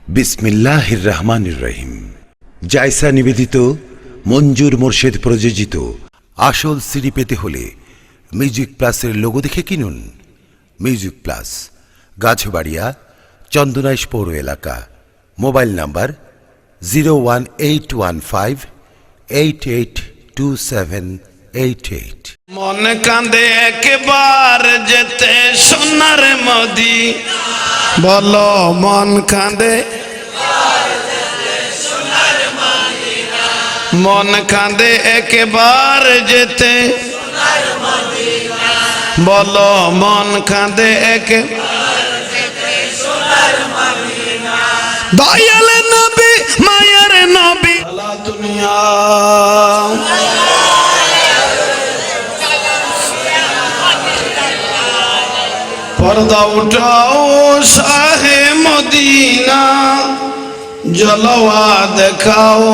বিসমিল্লাহির রহমানির রহিম। জায়সা নিবেদিত, মঞ্জুর মোর্শেদ প্রযোজিত আসল সিডি পেতে হলে মিউজিক প্লাসের লোগো দেখে কিনুন। মিউজিক প্লাস, গাছবাড়িয়া, চন্দনাইশ পৌর এলাকা। Mobile number 01815882788। মন কাঁদে একবার যেতে সোনার মদি, বলো মন কাঁদে, মন কাঁদে একবার যেতে, বলো মন কাঁদে দয়াল নবী মায়ার নবী দুনিয়া। পর্দা উঠাও শাহে মদিনা, জলওয়া দেখাও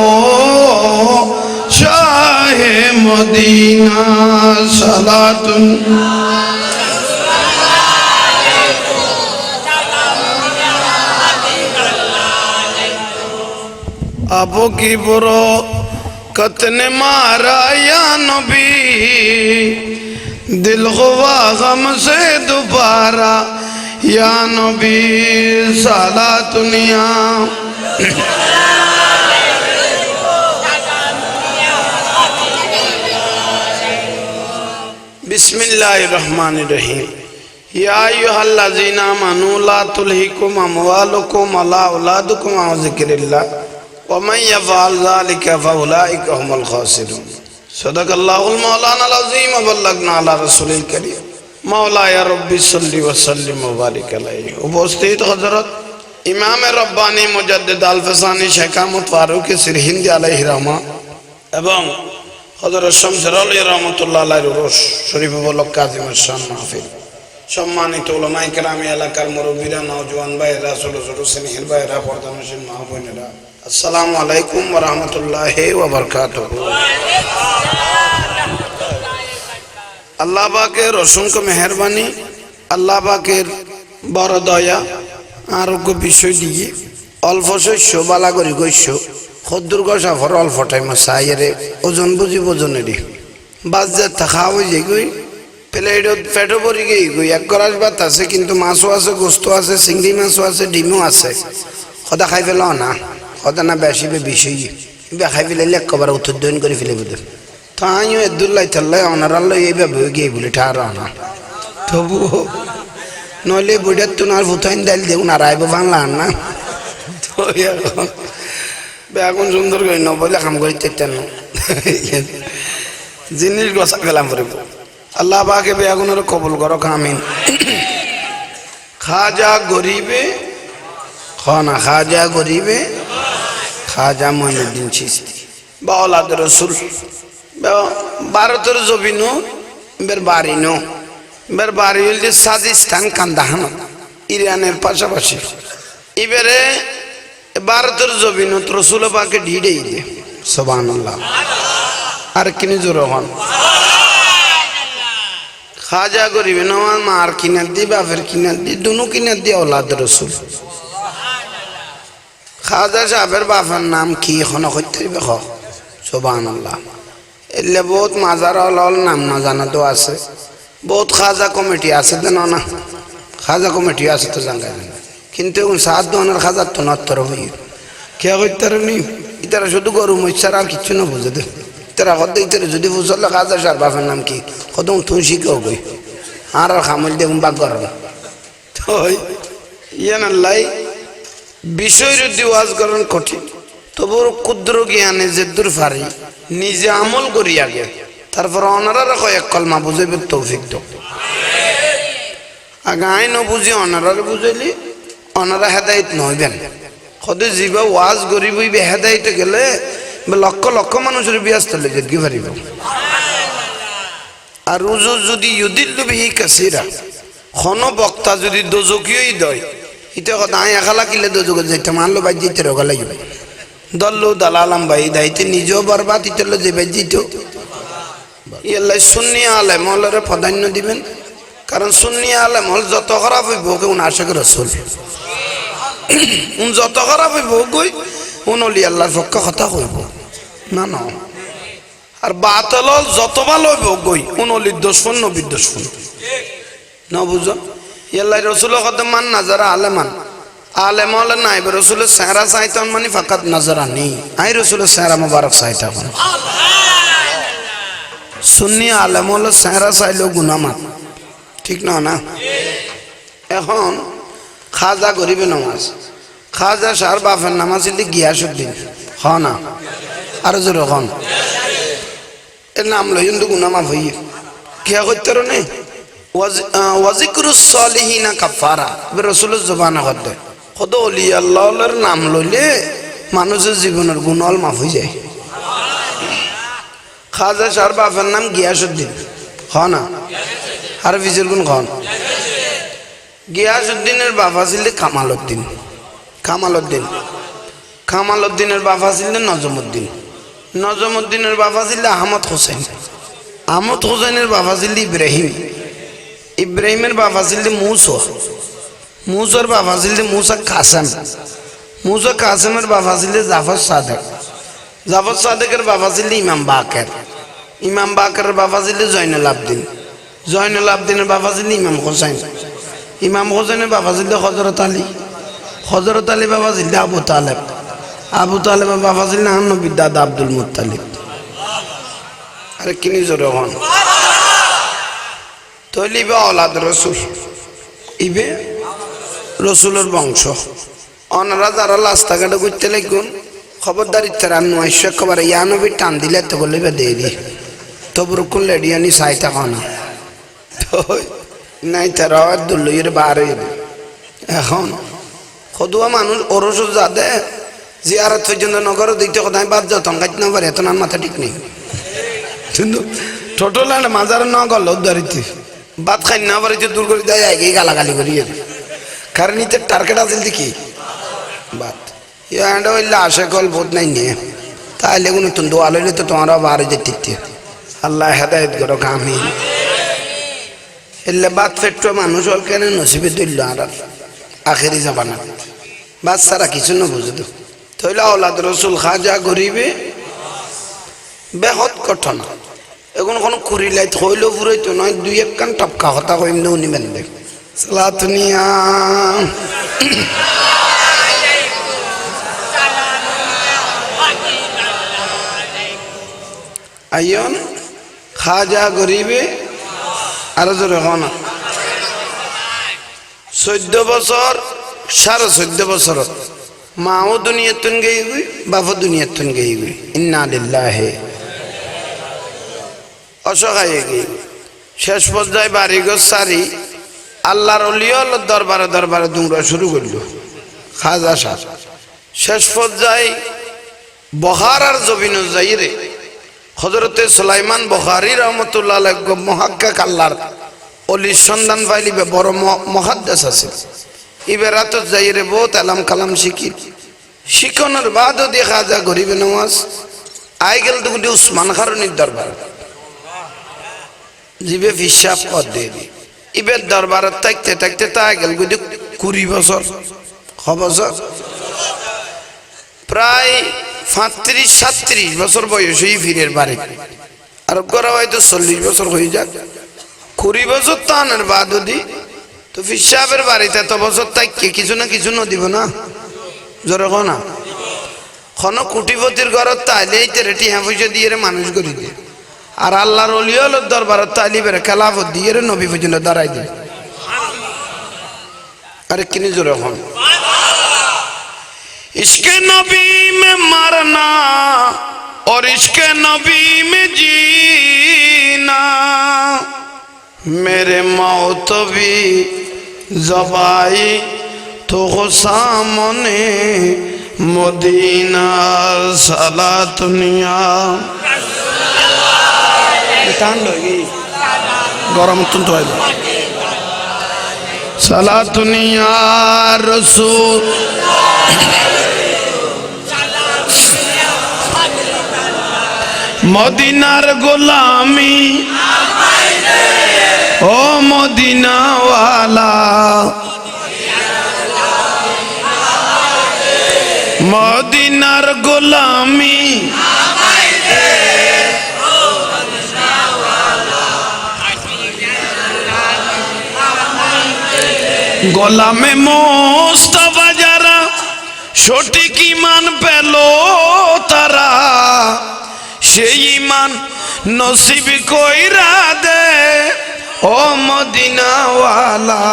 শাহে মদিনা। সালাতুন আবু কি বড় কতনে মারা ইয়া নবী, दिल हुआ गम से दोबारा या नबी साला दुनिया। बिस्मिल्लाहिर रहमानिर रहीम। या अय्युहल्लज़ीना आमनू ला तुल्हिकुम अमवालुकुम वला औलादुकुम अन ज़िक्रिल्लाह व मन यफ़अल ज़ालिका फ़उलाइका हुमुल ख़ासिरून। सदक़ल्लाहुल मौलानाल अज़ीम व बल्लगना अला रसूलिल करीम। मौलाया रब्बि सल्लि व सल्लिम व बारिक अलैहि। उपस्थित हज़रत इमाम रब्बानी मुजद्दिद अल-फसानी शेख अहमद फारूकी सिरहिंदी अलैहि रहमा এবং হযরত শামসুল আলী রাহমাতুল্লাহ আলাইহির উরুস শরীফ উপলক্ষে কাযিমুশ শান মাহফিল। সম্মানিত উলামায়ে কেরাম, এলাকার মুরব্বিরা, নওজোয়ান ভাইরা, ছোট ছোট স্নেহের ভাইরা, পর্দানশীল মা বোনেরা, আসসালামু আলাইকুম ওয়া রাহমাতুল্লাহি ওয়া বারাকাতুহু। আল্লাহ পাকের অসংখ্য মেহেরবানি, আল্লাহ পাকের বড় দয়া, আরোগ্য বিষয় দিয়ে অল্প শস্য বালা করি গৈস্য খদ্দুর গসা ফর অল্প টাইম সাইরে ওজন বুঝি ওজনেরই বাজার থাকা হয়ে যাই গই প্লেটত পেটও পরি গই গই। এক গরাস ভাত আছে, কিন্তু মাছও আছে, গোস্ত আছে, চিংড়ি মাছও আছে, ডিমও আছে। সদা খাই পেলাও না, সদা না বেশি বেশি খাই ফেলাইলে একবার উত্তর করে ফেলে বুঝে তাইও এদুল্লাই থাল্লাই অনারাল্লো এইভাবে গিয়ে বলে ঠার না তবুও নইলে বইটার তো আর ভুতাইন ডাইল দেও না রাইব বাংলা না তো এখন বেগুন সুন্দর করে ন বলে কাম করি তেতেন জিনিস গছা গেলাম পড়ব। আল্লাহ পাকে বেগুনের কবুল করো আমিন। খাজা গরিবে খানা, খাজা গরিবে খাজা মঈনুদ্দিন চিশতি বা ওলাদ রসুল ভারতের জমিন বের বাড়ি নো বের বাড়ি হল যে সাজিস্তান কান্দাহান ইরানের পাশাপাশি। এবারে ভারতের জমিন রসুল পাকে ঢিড়ে দে সুবহানাল্লাহ। আর কিনে জোর হন খাজা গরিবে নওয়াজ মার কিনার দি বাপের কিনার দি দুনু কিনার দি ওলাদ রসুল। খাজা সাহেবের বাপের নাম কি এখন হইতে বেখ সুবহানাল্লাহ। এলে বহুত মাজার হল নাম না জানা তো আছে, বহুত খাজা কমিটি আছে তো না, খাজা কমিটি আছে তো জাঙ্গা, কিন্তু সাত দোয়ানের খাজার তো নত্তর হই কে করতে নি ইতারা শুধু গরু মহিষার আর কিছু না বুঝে দে তারা হদ ইতারা যদি বুঝল খাজা সার বাপের নাম কি কদম তুই শিখেও গই আর খামল দেখুন বাগ কর তো ইয়ান আল্লাহ বিষয়ের ওয়াজ করেন কঠিন, তবু ক্ষুদ্র জ্ঞানে যে দূর ফারি নিজে আমল করি আগে, তারপর অনারা কয়েক কলমা বুঝাইবে তৌফিক দাও। আগে আইন বুঝি অনারারে বুঝাইলি অনারা হেদায়ত নহইবেন। সদে যিবা ওয়াজ করি বইবে হেদায়তে গেলে লক্ষ লক্ষ মানুষের ব্যস্ত লেগে গিয়ে পারিব। আর রুজু যদি ইউদিল্লু বিহি কাসীরা খন বক্তা যদি দোজকিয়ই দয় ইতে কথা আই একালা কিলে দোজকে যাইতে মানলো বাই যেতে রোগা লাগবে দল্লু দালালাম ভাই দাইতে নিজেও বরবাদ ইতল যে বাই যেত ইয়াল্লাহ সুন্নি আলেম হলরে প্রাধান্য দিবেন, কারণ সুন্নি আলেম হল যত খারাপ হইব কেউ আশেক রসুল যত খারাপ হইব গই উনলি আল্লাহর পক্ষে কথা কইব না না আর বাতল যত ভালো হইব গই উনলি দুশমন নবীর দুশমন না বুঝো আল্লাহ রাসূলের কথা মান না যারা আলেমান আলেম হলে নাইব রাসূলের চেহারা চাইতাম মানে ফাকাত নজরানি আই রাসূলের চেহারা মোবারক চাইতাম সুন্নি আলেম হলে চেহারা চাইলেও গুনাহ মাফ ঠিক না না এখন খাজা গরিবে নামাজ খাজা সার বাপের নামাজ ইলি গিয়াসউদ্দিন হ না আর জোরে হন এর নাম লই কিন্তু গুনাহ মাফ হইয়ে কিয়া করতে রে ওয়াজিকরুস সালিহিনা কাফারা রাসূলের জবানে হতে কত ওলি আল্লাহর নাম লইলে মানুষের জীবনের গুনাহ মাফ হয়ে যায় খাজা সার বাপের নাম গিয়াসউদ্দিন হ না আর বিজুর গুণ খন গিয়াসউদ্দিনের বাবা ছিল কামালউদ্দিন কামালউদ্দিন কামালউদ্দিনের বাবা ছিল নজমউদ্দিন নজমউদ্দিনের বাবা ছিল আহমদ হোসেন আহমদ হোসেনের বাবা ছিল ইব্রাহিম ইব্রাহিমের বাবা ছিল মুসা মুসার বাবা ছিল মুসা কাসেম মুসা কাসেমের বাবা ছিল জাফর সাদেক জাফর সাদেকের বাবা ছিল ইমাম বাকের ইমাম বাকের বাবা ছিল জয়নুল আবদিন জয়নুল আবদিনের বাবা ছিল ইমাম হোসেন ইমাম হোসেনের বাবা ছিল হযরত আলী হযরত আলী বাবা ছিল আবু তালেব আবু তালেবের বাবা ছিল নবীর দাদা আব্দুল মুত্তালিব আরে কিনি জোরে হন তলিবে আওলাদ রসুল ইবে রসুলের বংশ অনারা যারা রাস্তাঘাটে ঘুরতে লাগুন খবরদারি তারা নয়শ একেবারে ইয়ানবি টান দিলে তো বলে দিয়ে দি তবুর কোন লেডিয়ানি সাইতা খানা নাই তারা দুলইয়ের বারে এখন সদুয়া মানুষ ওরস যাদে জিয়ারত পর্যন্ত নগর দিতে কথা বাদ যতন গাইতে না পারে এত নান মাথা ঠিক নেই কিন্তু টোটাল মাজার ন গল উদ্ধারিতে বাদ খাই না পারে দূর করে দেয় আগেই গালাগালি করিয়ে কারণ ইতে টার্গেট আছে কি বাদ ইয়ান্ডা হইলে আশা কল বোধ নাই নিয়ে তাইলে কোনো তুমি দোয়া লইলে তো তোমারও বারে যেতে আল্লাহ হেদায়েত করো আমিন এলে বাদ ফেট্টো মানুষ হল কেন নসিবে তুলল আর আখেরি জামানা বাদ সারা কিছু না বুঝতো তৈলে আওলাদ রসুল খাজা গরিবে বেহত ঘটনা এখন কোনো কুড়িলাই থইল ফুরাই তো নয় দুই এক কান টপকা হতা কইম না উনি বেঁধে সালাতুনিয়া আইন খাজা গরিবে আরো জোরে হন 14 বছর 14.5 বছর মাও দুনিয়াতুন গই গই বাবা দুনিয়াতুন গই গই ইন্না লিল্লাহি অসহায় গই শেষ পর্যায়ে বাড়ি ঘর সারি আল্লাহর ওলিয়ার দরবারে দরবারে দুমরা শুরু করল খাজা সাহেব শেষ পর্যায়ে বখারার জমিন যাইরে হযরতে সুলাইমান বুখারী রাহমাতুল্লাহ আলাইহি মুহাক্কিক আল্লাহর ওলি সন্ধান পাইলিবে বড় মুহাদ্দিস আছে ইবেরাত যাইরে বহুত আলাম কালাম শিখনের বাদও দেখা যা গরিবে নামাজ আই গেল তো উসমান খারুনির দরবার জিবে হিসাব কর দিয়ে দি ইবের দরবারে থাকতে থাকতে তা গেল 20 বছর বছর প্রায় 35-37 বছর বয়স হয়ে ফিরের বাড়ি আর করা হয়তো 40 বছর হয়ে যাক 20 বছর তানের বাদ দি তো ফিসাবের বাড়িতে এত বছর থাকতে কিছু না কিছু ন দিব না জোরে না খন কোটিপতির ঘরত তাইলে এই তেরেটি হ্যাঁ পয়সা দিয়ে মানুষ করি দিয়ে আর আল্লাহর ওলিয়ার দরবারত তাইলিবের খেলাফত দিয়ে নবী পর্যন্ত দাঁড়াই দিয়ে আরে কিনি জোরে হন इसके नबी में मरना और इसके नबी में जीना मेरे मौत भी जबाई तो सामने मदीना सालातुनिया गरम तुम तो सालातुनिया रसूल মদিনার গোলামি ও মদিনাওয়ালা মদিনার গোলামি গোলামে মোস্তফা যারা সঠিক ঈমান পেল তারা সেই ঈমান নসিব কইরা দে ও মদিনাওয়ালা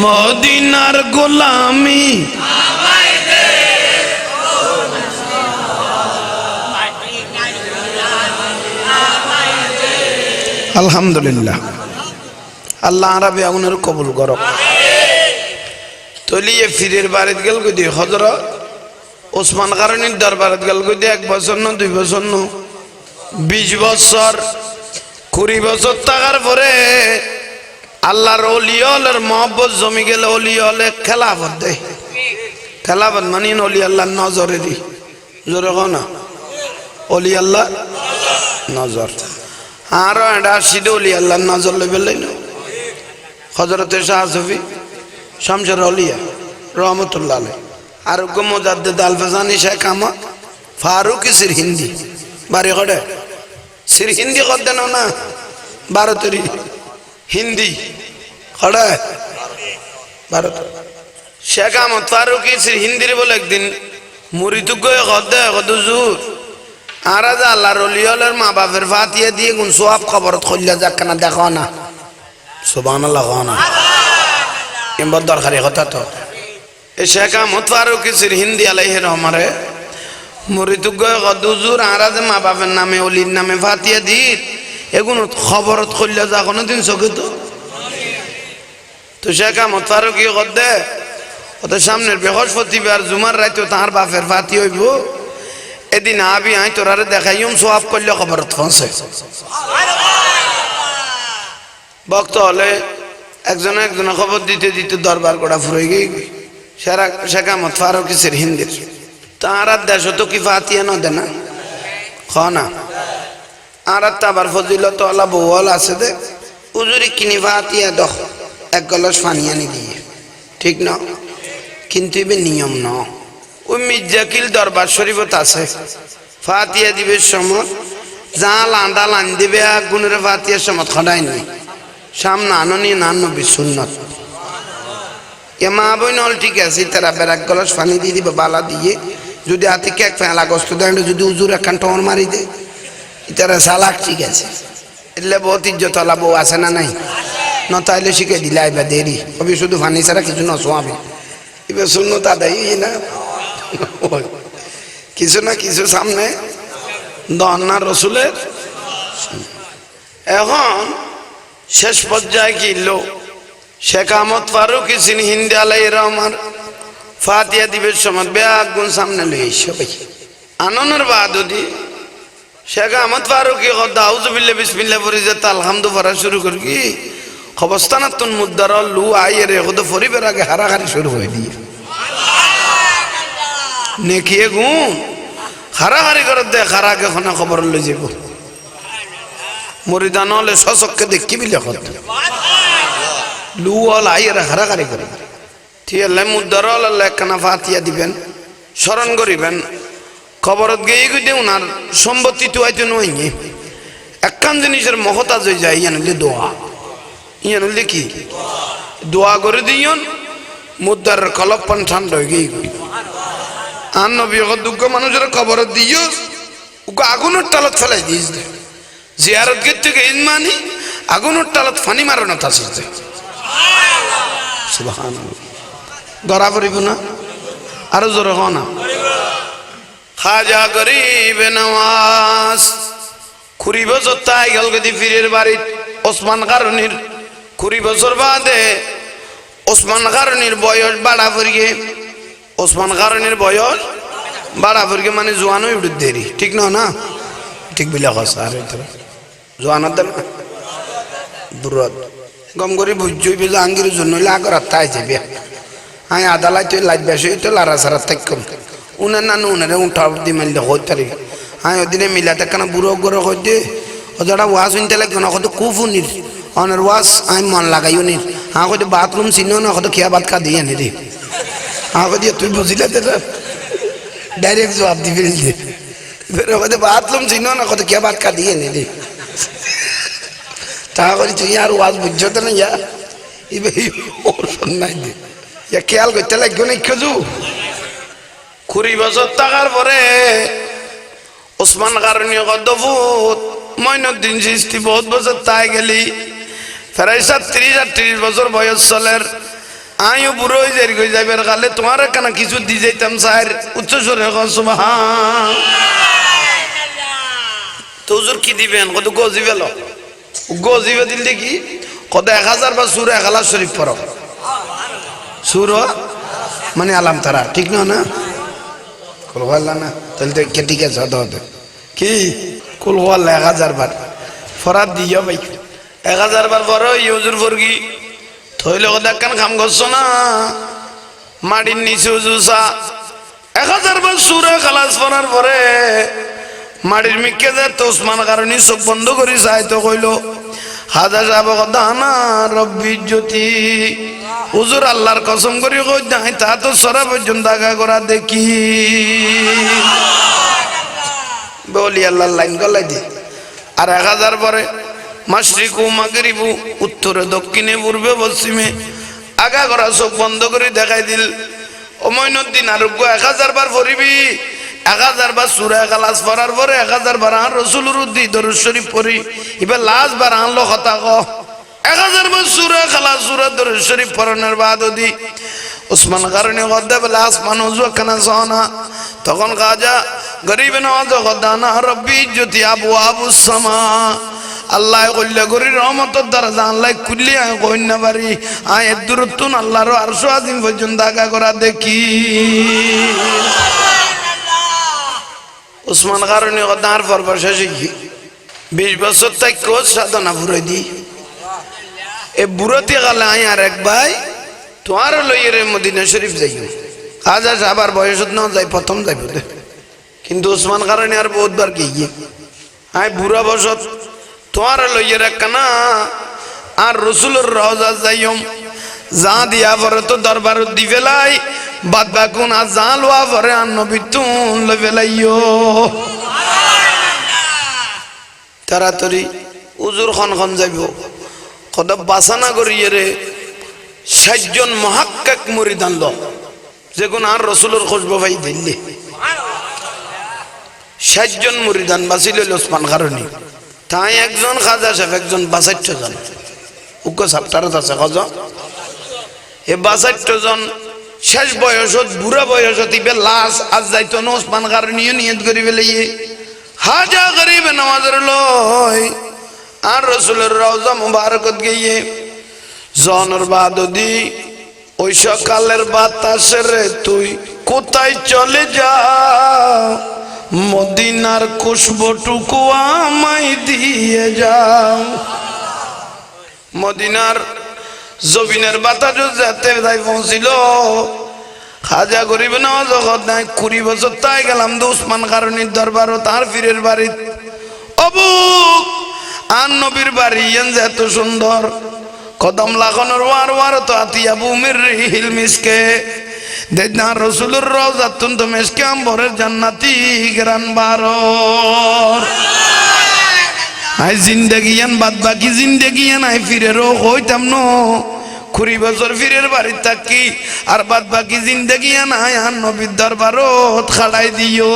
মদিনার গোলামি আলহামদুলিল্লাহ আল্লাহ আরবে আগুনের কবুল করো তলিয়ে ফিরের বাড়িতে গেল কই দিয়ে হজরত ওসমান গনির দরবারে গেল কই দিয়ে 1 বছর না 2 বছর না 20 বছর 20 বছর থাকার পরে আল্লাহর ওলি হলের মহব্বত জমি গেলে ওলি হলে খেলাফত দেয় খেলাফত মানে ওলি আল্লাহর নজরে দি জোরে কও না ওলি আল্লাহ নজর আর এটা সিধে ওলি আল্লাহর নজর লই বেলাই না হযরতে শাহ সুফি শামসুর আউলিয়া রহমাতুল্লাহ আলাইহি আর গো মুজাদ্দিদ আল ফাসানি শেখ আহমদ ফারুক সির হিন্দি বাড়ি কড়ে সির হিন্দি কর দেন না 12 তরি হিন্দি কড়ে 12 শেখ আহমদ ফারুক সির হিন্দির বলে একদিন মুরিদ গয়ে কদে কদুজুর আর আজ আল্লাহর ওলি হলের মা বাপের ফাতিহা দিয়ে কোন সওয়াব খবরত খল্লা যাক না দেখো না সুবহানাল্লাহ না এমন দরকারি কথা তো এই শেখ আহমদ ফারুক সির হিন্দি আলাইহি রহমারে মুরিদ গয়ে কদুজুর আর আজ মা বাপের নামে ওলির নামে ফাতিহা দি এগুন খবরত খল্লা যা কোনদিন চোখে তো শেখ আহমদ ফারুক কি কদে ওদের সামনের বৃহস্পতিবার জুমার রাতে তার বাপের ফাতিহা হইব এদিন আবি আই তোরারে দেখাইম সওয়াব করলে খবরত পৌঁছে ভক্ত হলে একজন খবর দিতে দিতে দরবার করা ফুরে গিয়ে শেখ আহমদ ফারুক সির হিন্দির তারা দেশ তো কি ফাতিহা না দেনা খ না আর তাবার ফজিলত আলা বউল আছে দে উজুরি কিনি ফাতিহা দখ 1 গ্লাস পানি আনি দিয়ে ঠিক না কিন্তু এবে নিয়ম না ওই মির্জাকিল দরবার শরীফত আছে ফাতিহা দিবে সময় যা লান্দা লান দিবে গুণের ফাতিহার সময় খড়াই নি সামনে আননি নানবি সুন্নত এ মা বই নল ঠিক আছে তারা 1 গ্লাস পানি দিয়ে দিবে বালা দিয়ে যদি হাতে কেক ফেলা গোস্ত দেয় যদি উজুর একখান টর মারি দে তারা সালাক ঠিক আছে એટલે বহুত ইজ্জত আলা বউ আছে না নাই ন তাইলে শিখে দিলে আইবা দেরি কবি শুধু পানি ছাড়া কিছু না শোয়াবে এবার সুন্নত আদায় না কিছু না কিছু সামনে দন্না রসুলের এখন শেষ পর্যায়ে কি লো শেখ আহমদ ফারুক সিন হিন্দি আলাইহি রহমান ফাতিহা দিবের সময় বেগুন সামনে লই সবাই আননের বাদদি শেখ আহমদ ফারুক আউযু বিল্লাহি বিসমিল্লাহ পড়ি যে আলহামদুলিল্লাহ পড়া শুরু করি অবস্থানাতুন মুদ্দার লু আইরে কত পরিবার আগে হারাহারি শুরু হয়ে দিয়ে নেকিয়ে গুণ হারাহারি করে দে হারাকে খনা খবর লই যাব মরিদান হলে সচককে দেখি বিলে কত লু অল আইরে হারাহারি করে ঠিক আছে মুদ্দার আল্লাহ একখানা ফাতিহা দিবেন স্মরণ করিবেন খবরত গিয়ে গিয়ে দেউন আর সম্পত্তি তো আইতে নয় একখান জিনিসের মহতাজ হয়ে যায় ইয়ান হলে দোয়া ইয়ান হলে কি দোয়া করে দিয়ন মুদ্দার কলপন ঠান্ডা হয়ে গিয়ে আর নবী দুঃখ মানুষের খবর দিও ওকে আগুনের টালত ফেলাই দিস দে জিয়ারত গেট থেকে ইনমানি আগুনের টালত ফানি মারানো থাকছে সুবহানাল্লাহ গড়া পড়িব না আরো জোরে হও না খাজা গরিব নওয়াজ 20 বছর তাই গেল গদি ফিরের বাড়ি ওসমান গনির 20 বছর বাদে ওসমান গনির বয়স বাড়া পড়িয়ে ওসমান গনির বয়স বাড়া পড়িয়ে মানে জওয়ান হয়ে উঠে দেরি ঠিক না না ঠিক বিলা কথা আর জওয়ান দেন দুরদ গম করি বুঝইবে যে আঙ্গির জন্য লাগর তাই যাবে আই আদালত তুই লাজ বেশি তো লারা সারা থাকম উনা না উনারে উঠা দি মাইল হইতারি আই ওদিনে মিলাতে কেন বুড়ো গরো হইতে ওজড়া ওয়া শুনতে লাগে না কত কুফুনির অনের ওয়াজ আমি মন লাগাইও নি হ্যাঁ কইতে বাথরুম চিনো না কত খেয়া ভাত কা দিয়ে নি রে হ্যাঁ কই তুই বুঝিলে ডাইরেক্ট জবাব দিবি দে বাথরুম চিনো না কত খেয়া ভাত কা দিয়ে নি রে তা করি তুই আর ওয়াজ বুঝছো তো না ইয়া ইবে ওষুধ নাই দে ইয়া খেয়াল করতে লাগবে না খেজু 20 বছর থাকার পরে ওসমান কারণী গদ্দফুত মঈনুদ্দিন চিশতি বহুত বছর তাই গেলি প্রায় 37-38 বছর বয়স চলের আইও বুড়ো হয়ে যাই গই যাইবার কালে তোমার কেন কিছু দি যাইতাম স্যার উচ্চ স্বরে সুবহান তো হুজুর কি দিবেন কত গজিবে লো গজিবে দিল দেখি কত 1000 বা সূরা ইখলাস শরীফ পড়ো সূরা মানে আলাম তারা ঠিক না না কুল হুয়াল্লাহ না তাহলে তো ঠিক আছে হতে কি কুল হুয়াল্লাহ 1000 বার ফরাদ দিও ভাই 1000 বার পরে হুজুর ফরগি থইলে কথা কান কাম করছো না মাটির নিচে উজুসা 1000 বার সূরা ইখলাস পড়ার পরে মাটির মিকে যে তো ওসমান কারণী চোখ বন্ধ করে যায় তো কইলো হাজা সাহেব দানা রব্বি জ্যোতি হুজুর আল্লাহর কসম করি কই নাই তা তো সরা পর্যন্ত আগা করা দেখি বলি আল্লাহর লাইন গলাই দি আর 1000 পরে মাশরিকু মাগরিবু উত্তরে দক্ষিণে পূর্বে পশ্চিমে আগা করা চোখ বন্ধ করে দেখাই দিল ও মঈনুদ্দিন আরোগ্য 1000 বার পড়িবি 1000 বার সূরা ইখলাস পড়ার পরে 1000 বার আর রাসূলুর উদ্দি দরুদ শরীফ পড়ি এবার লাস্ট বার আনলো কথা ক 1000 বার সূরা ইখলাস সূরা দরুদ শরীফ পড়ানোর বাদ দি ওসমান কারণে গদ্দে বলে আসমান উজু কানা সানা তখন খাজা গরিব নওয়াজ গদানা রব্বি জ্যোতি আবু আবুস সামা আল্লাহ কইলে গরি রহমতের দরজা আল্লাহ খুললি আয় কইনা বাড়ি আয় দূরত্বন আল্লাহর আরশ আজিম পর্যন্ত আগা করা দেখি ওসমান কারণে গদার পরপর শেষে 20 বছর তাই কোচ সাধনা ভরে দি এ বুড়তি গেলে আয় আর এক ভাই তোমার লইয়ের মদিনা শরীফ যাইও আজ আজ আবার বয়স না যাই প্রথম যাইব কিন্তু ওসমান কারণে আর বহুতবার গিয়ে আয় বুড়া বসত তোমার লইয়ের একখানা আর রসুলের রওজা যাইম যা দিয়া পরে তো দরবার দি ফেলাই বাদ বাকুন আর যা লোয়া পরে আর নবী তুন লো ফেলাইও তাড়াতাড়ি উজুর খন যাইব কত বাসানা করিয়ে রে 60 জন মুহাক্কিক মুরিদ আনলো যেগুন আর রসুলের খুশবু ভাই দিল্লি 60 জন মুরিদান বাঁচিল ওসমান কারণী তাই একজন খাজা সাহেব একজন 62 জন উগ্র সাপ্তারত আছে কজ এ 62 জন শেষ বয়সত বুড়া বয়সত ইবে লাশ আজ যাইতো না ওসমান কারণী নিয়ত করি ফেলে হাজা গরিব নওয়াজের লয় আর রসুলের রওজা মুবারকত গিয়ে জনের বাদদি ওই সকালের বাতাসে রে তুই কোথায় চলে যাও মদিনার খুশবুটুকু আমায় দিয়ে যাও মদিনার জমিনের বাতাস যেতে যাই পৌঁছিল খাজা গরিব নওয়াজ নাই 20 বছর তাই গেলাম তো ওসমান কারণীর দরবার তার পীরের বাড়ি অবুক আর নবীর বাড়ি এত সুন্দর কদম লাগানোর ওয়ার তো আতিয়া বুমির রিহিল মিসকে দেনা রসুলের রওজা তুন্ত মেসকে আম্বরের জান্নাতি গ্রান বারর আই জিন্দেগিয়ান বাদ বাকি জিন্দেগিয়ান আই ফিরেরও হইতাম ন 20 বছর ফিরের বাড়ি থাকি আর বাদ বাকি জিন্দেগিয়ান আই আর নবীর দরবারত খাড়াই দিও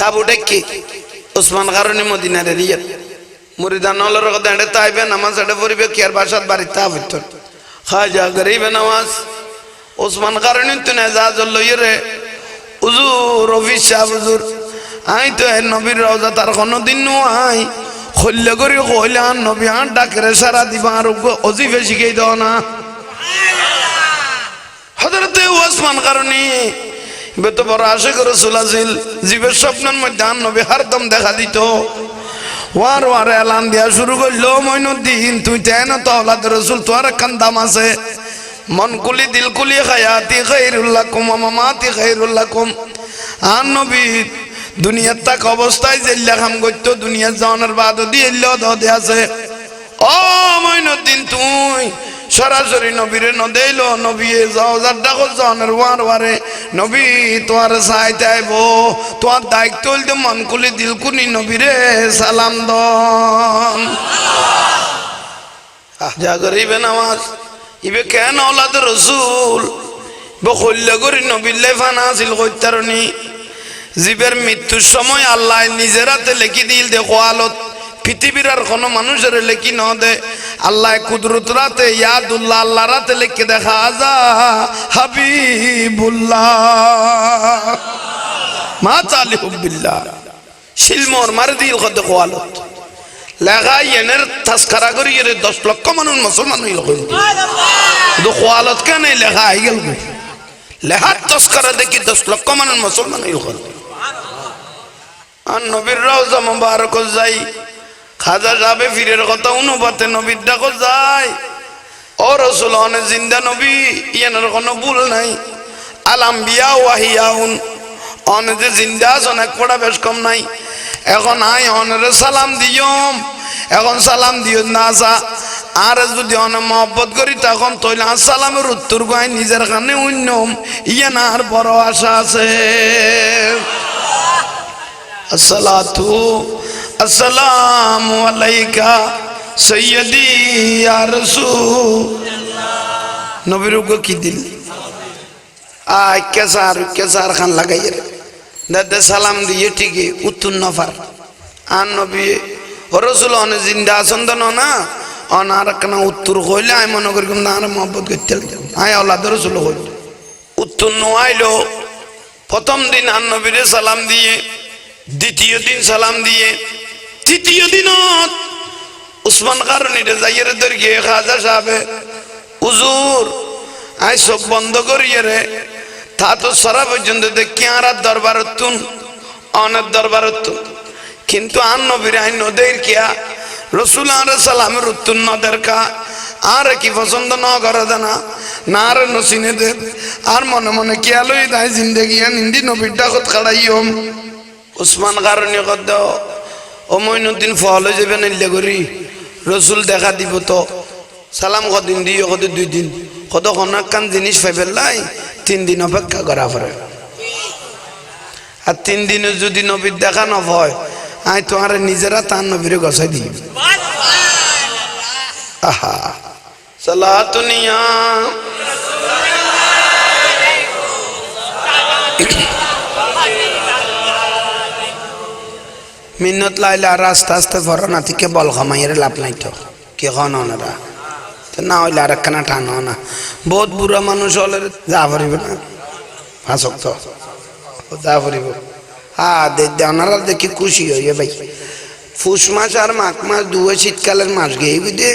তাবুটা কি ওসমান কারণে মদিনার রিয়াত মুরিদান হলোর কথা এড়ে তাইবে নামাজ এড়ে পড়িবে কি আর বাসাত বাড়িতে তা ভিতর খাজা গরিব নওয়াজ ওসমান কারণে তো নেজাজ লইয়ে রে হুজুর রফিস সাহেব হুজুর আই তো এর নবীর রওজা তার কোনদিন নো আই খল্লে করি কইলে আর নবী আর ডাকরে সারা দিবা আর অজিফে শিখাই দাও না হযরতে ওসমান কারণে বেতো বড় আশিক রাসূল আছিল জীবের স্বপ্নের মধ্যে আর নবী হরদম দেখা দিত ওয়ার এলান দিয়া শুরু করলো মঈনুদ্দিন তুই তেন তো আওলাদ রাসূল তোর একখান দাম আছে মন কুলি দিল কুলি হায়াতি খায়রুল লাকুম ওয়া মামাতি খায়রুল লাকুম আর নবী দুনিয়ার তাক অবস্থায় জেল্লা কাম করতো দুনিয়ার জানার বাদ দিয়ে দে আছে ও মঈনুদ্দিন তুই সরাসরি নবীরে নদেইল নবী যাও ডাকো জানের ওয়ারে নবী তোমার চাইতে আইব তোমার দায়িত্ব হইতে মন খুলে দিল কুনি নবীরে সালাম দন যা করিবে নামাজ ইবে কেন ওলাদ রসুল বকল্য করি নবীল্লাই ফানা আছিল কৈতারণী জীবের মৃত্যুর সময় আল্লাহ নিজের হাতে লেখি দিল দেখো আলত পৃথিবীর আর কোনো মানুষের লেখি ন দে আল্লাহ কুদরত রাতে ইয়াদুল্লাহ আল্লাহ রাতে লেখে দেখা যা হাবিবুল্লাহ মা চালি হুবিল্লাহ শিলমর মার দিল কত কোয়ালত লেখা এনের তাস্কারা করি এর 10 লক্ষ মানুষ মুসলমান হইল কিন্তু কোয়ালত কেন লেখা আই গেল লেখার তাস্কারা দেখি 10 লক্ষ মানুষ মুসলমান হইল আর নবীর রওজা মুবারক যাই খাজা যাবে ফিরের কথা অনুপাতে নবীর ডাকো যায় ও রসুল অনেক জিন্দা নবী ইয়ানের কোনো ভুল নাই আলাম্বিয়া ওয়াহিয়াউন অনেক যে জিন্দা আছে অনেক পড়া বেশ কম নাই এখন আই অনের সালাম দিয়ম এখন সালাম দিও না আসা আর যদি অনেক মহব্বত করি তখন তৈলে সালামের উত্তর গাই নিজের কানে উন্নম ইয়ানার বড় আশা আছে আসসালাতু আসসালামু আলাইকা সৈয়দি ইয়া রাসূলুল্লাহ নবীর গো কি দিল আয় কেসার খান লাগাই রে দাদা সালাম দিয়ে ঠিকই উত্তর নফার আর নবী রাসূল অনে জিন্দা আছেন না অনার কেন উত্তর কইলে আমি মনে করি না আর মহব্বত করতে আয় আওলাদ রাসূল কইল উত্তর নইলো প্রথম দিন আর নবীরে সালাম দিয়ে দ্বিতীয় দিন সালাম দিয়ে তৃতীয় দিন উসমান কারণীরে যাইয়ের দরগে খাজা সাহেব হুজুর আই সব বন্ধ করিয়ে রে তা তো সারা পর্যন্ত দেখি আর দরবারতুন অনেক দরবারতুন কিন্তু আর নবীর আইন নদের কিয়া রসুল আর সালামের উত্তর নদের কা আর কি পছন্দ ন করে দেনা না আর নসিনে দে আর মনে মনে কিয়া লই তাই জিন্দগি নিন্দি নবীর ডাকত খাড়াইম উসমান কারণী কদ ও মঈনুদ্দিন ফলে যাবে নিলে করি রসুল দেখা দিব তো সালাম কদিন দিয়ে কত 2 দিন কত অনেক কান জিনিস পাইবেলাই 3 দিন অপেক্ষা করা পড়ে আর 3 দিনে যদি নবীর দেখা না হয় আই তোমার নিজেরা তার নবীরে গছাই দিই আহা সালাতুনিয়া মিন্নত লাইলা আর আস্তে আস্তে পড়ো না থেকে বল খামাইয়ের লাভ নাই তো কে খন ওনারা তো না হইলে আর একখানা টানো না বহুত বুড়া মানুষ হলে যা পারিব না হাসক তো যা পারিব ওনারা দেখি খুশি হইয়ে ভাই ফুস মাস আর মাঘ মাস দুয়ে শীতকালের মাস গিয়ে বুঝে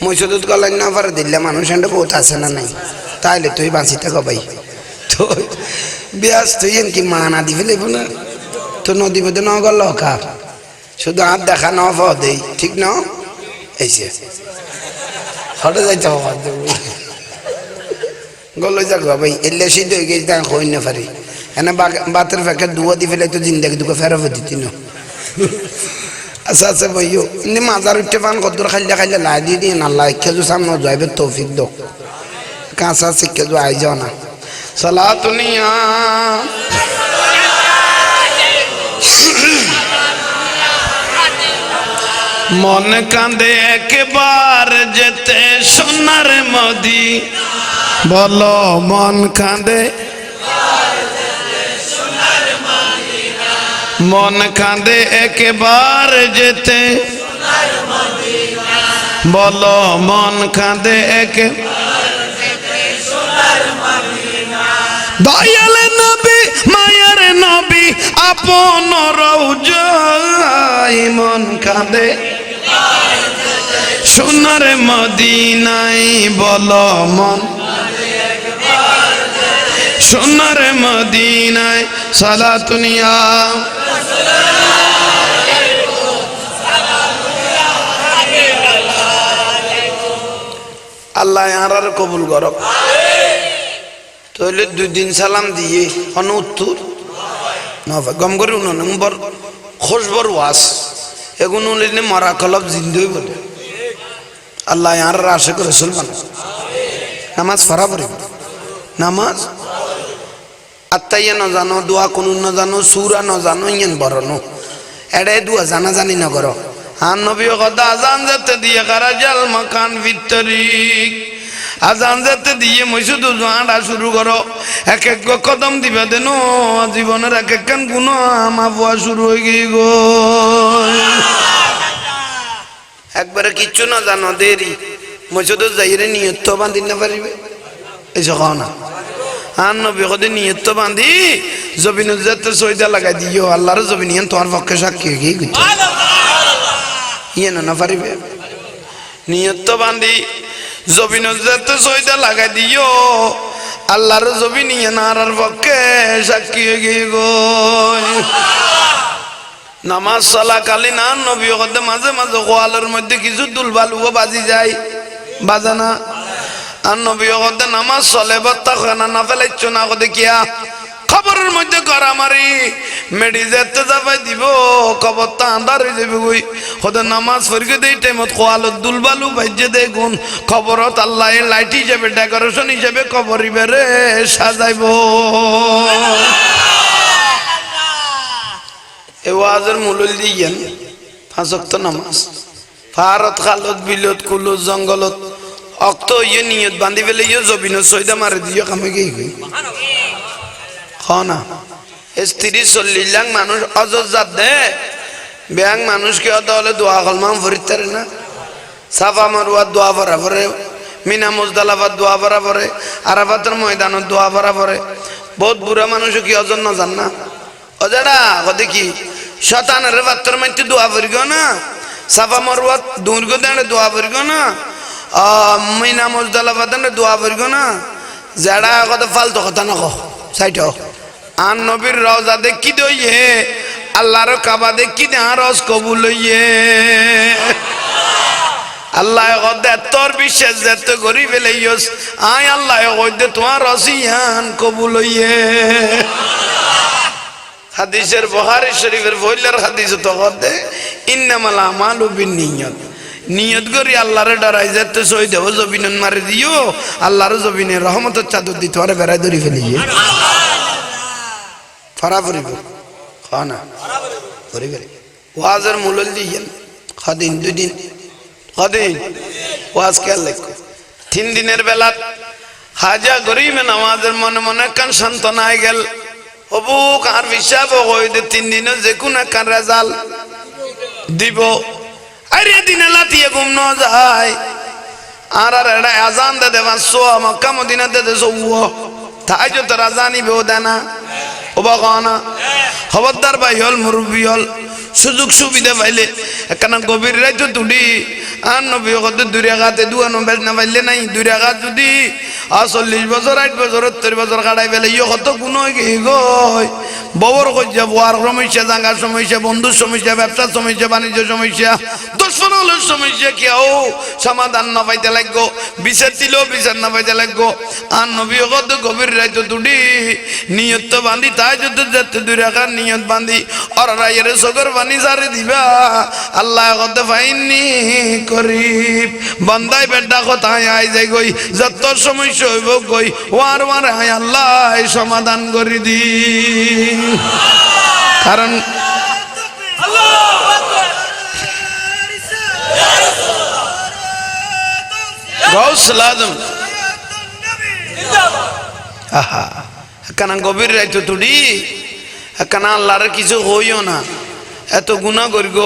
মৈসুদুত গলাই না পারে দিল্লা মানুষ এনে বহুত আছে না নাই তাইলে তুই বাঁচি থাকো ভাই তো বিয়াস তুই কি মা না দি ফেলে না তো নদী মধ্যে ন গল কার শুধু হাত দেখা ন দেই ঠিক ন এইসে হটে যাইতে গল যাক ভাই এলে সিদ্ধ হয়ে গেছে তা হই না পারি এনে বাতের ফেঁকে দুয়া দি ফেলে তো জিন্দাগি দুকে ফেরত দিতি না আচ্ছা আচ্ছা ভাইও এমনি মাজার উঠতে পান কদ্দুর খাইলে খাইলে লাই দিয়ে দিয়ে না লাই খেজু সামনে যাইবে তৌফিক দো কাঁচা শিখে যো আই যাও না সালাতুনিয়া মন কাঁদে একবার যেতে সোনার মদি বলো মন কাঁদে মন কাঁদে একবার যেতে বলো মন কাঁদে দয়াল নবী মায়ার নবী আপন রওজায় মন কাঁদে সোনার মদিনায় বলো মন সোনার মদিনায় সালাতুনিয়া আল্লাহ আর কবুল করো তাহলে 2 দিন সালাম দিয়ে কোন উত্তর গম করে 19 নম্বর খোঁজবর ওয়াস এগুলো উনি মরা কলব জিন্দুই বলে আল্লাহ আর আশিক রাসূল বানায় নামাজ পড়া পড়ি নামাজ আত্মাইয়া ন জানো দোয়া কোন ন জানো সূরা ন জানো ইয়েন বরনো এড়ে দুয়া জানা জানি না করো আর নবী কথা আজান যেতে দিয়ে কারাজাল মাকান ভিতরিক আজান যেতে দিয়ে মসজিদ জোয়াটা শুরু করো এক এক কদম দিবে দেন জীবনের এক এক গুণ মাফুয়া শুরু হয়ে গিয়ে গো একবারে কিচ্ছু না জানো দেরি মসজিদ যাইরে নিয়ত বান্ধি না পারিবে এই সহ না আর নবী কদে নিয়ত বান্ধি জবিন যেতে সইদা লাগাই দিও আল্লাহর জবিন ইয়ান তোমার পক্ষে সাক্ষী হয়ে গিয়ে ইয়ে না পারিবে নিয়ত বান্ধি জবিন যেতে সইদা লাগাই দিও আল্লাহর জবিন ইয়ান আর পক্ষে সাক্ষী হয়ে গিয়ে গো নামাজ চলাকালীন আর নবী কদে মাঝে মাঝে গোয়ালের মধ্যে কিছু দুলবালুও বাজি যায় বাজানা আর নবী কদে নামাজ চলে বাত্তা খানা না ফেলাইছ না কদে কিয়া খবরের মধ্যে গড়া মারি মেডি যেতে যাবাই দিব কবরটা আন্ধার হয়ে যাবে গই কদে নামাজ পড়কে দেই টাইমত গোয়ালত দুলবালু বাজে দেয় গুণ খবরত আল্লাহ লাইট হিসেবে ডেকোরেশন হিসেবে কবরি বেড়ে সাজাইব এ ওয়াজের মূল দিয়েন 5 ওয়াক্ত নামাজ ভারত খালত বিলত কুলত জঙ্গলত অক্ত ইয়ে নিয়ত বান্ধি ফেলে ইয়ে জবিন সৈদা মারে দিয়ে কামে গিয়ে গই না 30-40 লাখ মানুষ অজর জাত দে ব্যাং মানুষকে হলে দোয়া কলমাম ফরিতারে না সাফা মারুয়ার দোয়া ভরা ভরে মিনা মুজদালাফার দোয়া ভরা ভরে আরাফাতের ময়দানত দোয়া ভরা ভরে বহুত বুড়া মানুষও কি অজর না জান না অজাডা কদে কি শতানের বাত্তর মাইতে দোয়া পড়িগ না সাফা মারুয়াত দূরগ দেনে দোয়া পড়িগ না মিনা মুজদালাফা দেনে দোয়া পড়িগ না যারা কত ফালতু কথা না কো সাইট আন নবীর রওজা দেখি দইয়ে আল্লাহর কাবা দেখি দে আরজ কবুল হইয়ে আল্লাহ কদে তোর বিশ্বাস যেত করি ফেলাইস আয় আল্লাহ কদে তোমার রসিয়ান কবুল হইয়ে হাদিসের বুখারী শরীফের বইলার হাদিস তো কদে ইন্নামাল আমালু বিন্নিয়াত নিয়ত করি আল্লাহর ডরাই যেতে সই দেব জবিন মারি দিও আল্লাহর জবিনে রহমতের চাদর দিতে পারে বেড়াই ধরি ফেলিয়ে ফরা পড়িব খানা পড়ি গেলে ওয়াজের মূল দিয়েন কদিন 2 দিন কদিন ওয়াজ কে লেখো 3 দিনের বেলা হাজা গরিবে নামাজের মনে মনে কান সান্তনায় গেল হবু কার হিসাব হই দে 3 দিনে যে কোন কান রেজাল্ট দিব আরে দিনে লাতিয়ে ঘুম ন যায় আর এড়া আজান দে দেবা সো মক্কা মদিনা দে সো তাহাজ্জুদ রাজানি বেও দেনা ওবা গানা খবরদার ভাই হল মুরব্বি হল সুযোগ সুবিধা পাইলে একখানা গভীর রাইতো তুডি আর নবী কত 2 রাকাতে দুয়ানো বেল না পাইলে নাই 2 রাকাত যদি 40 বছর 8 বছর 70 বছর কাটাই ফেলে ইয়ে কত গুণ হয়ে গিয়ে গই ববর কইয়া বুয়ার সমস্যা জাঙ্গার সমস্যা বন্ধুর সমস্যা ব্যবসার সমস্যা বাণিজ্য সমস্যা দর্শনের সমস্যা কেউ সমাধান না পাইতে লাগবো বিচার দিলেও বিচার না পাইতে লাগবো আর নবী কত গভীর রাইতো তুডি নিয়ত বান্ধি তাই যদি যেতে 2 রাকাত নিয়ত বান্ধি আর রায়ের সগর বানি সারে দিবা আল্লাহ কত ফাইনি করিব বান্দাই বেটা কথায় আই যাই গই যত সমস্যা হইব গই ওয়ার ওয়ার আয় আল্লাহ সমাধান করে দি কারণ গাউসুল আজম আহা কানা গভীর রাইতো তুডি কানা আল্লাহর কিছু হইও না এত গুনাহ করিগ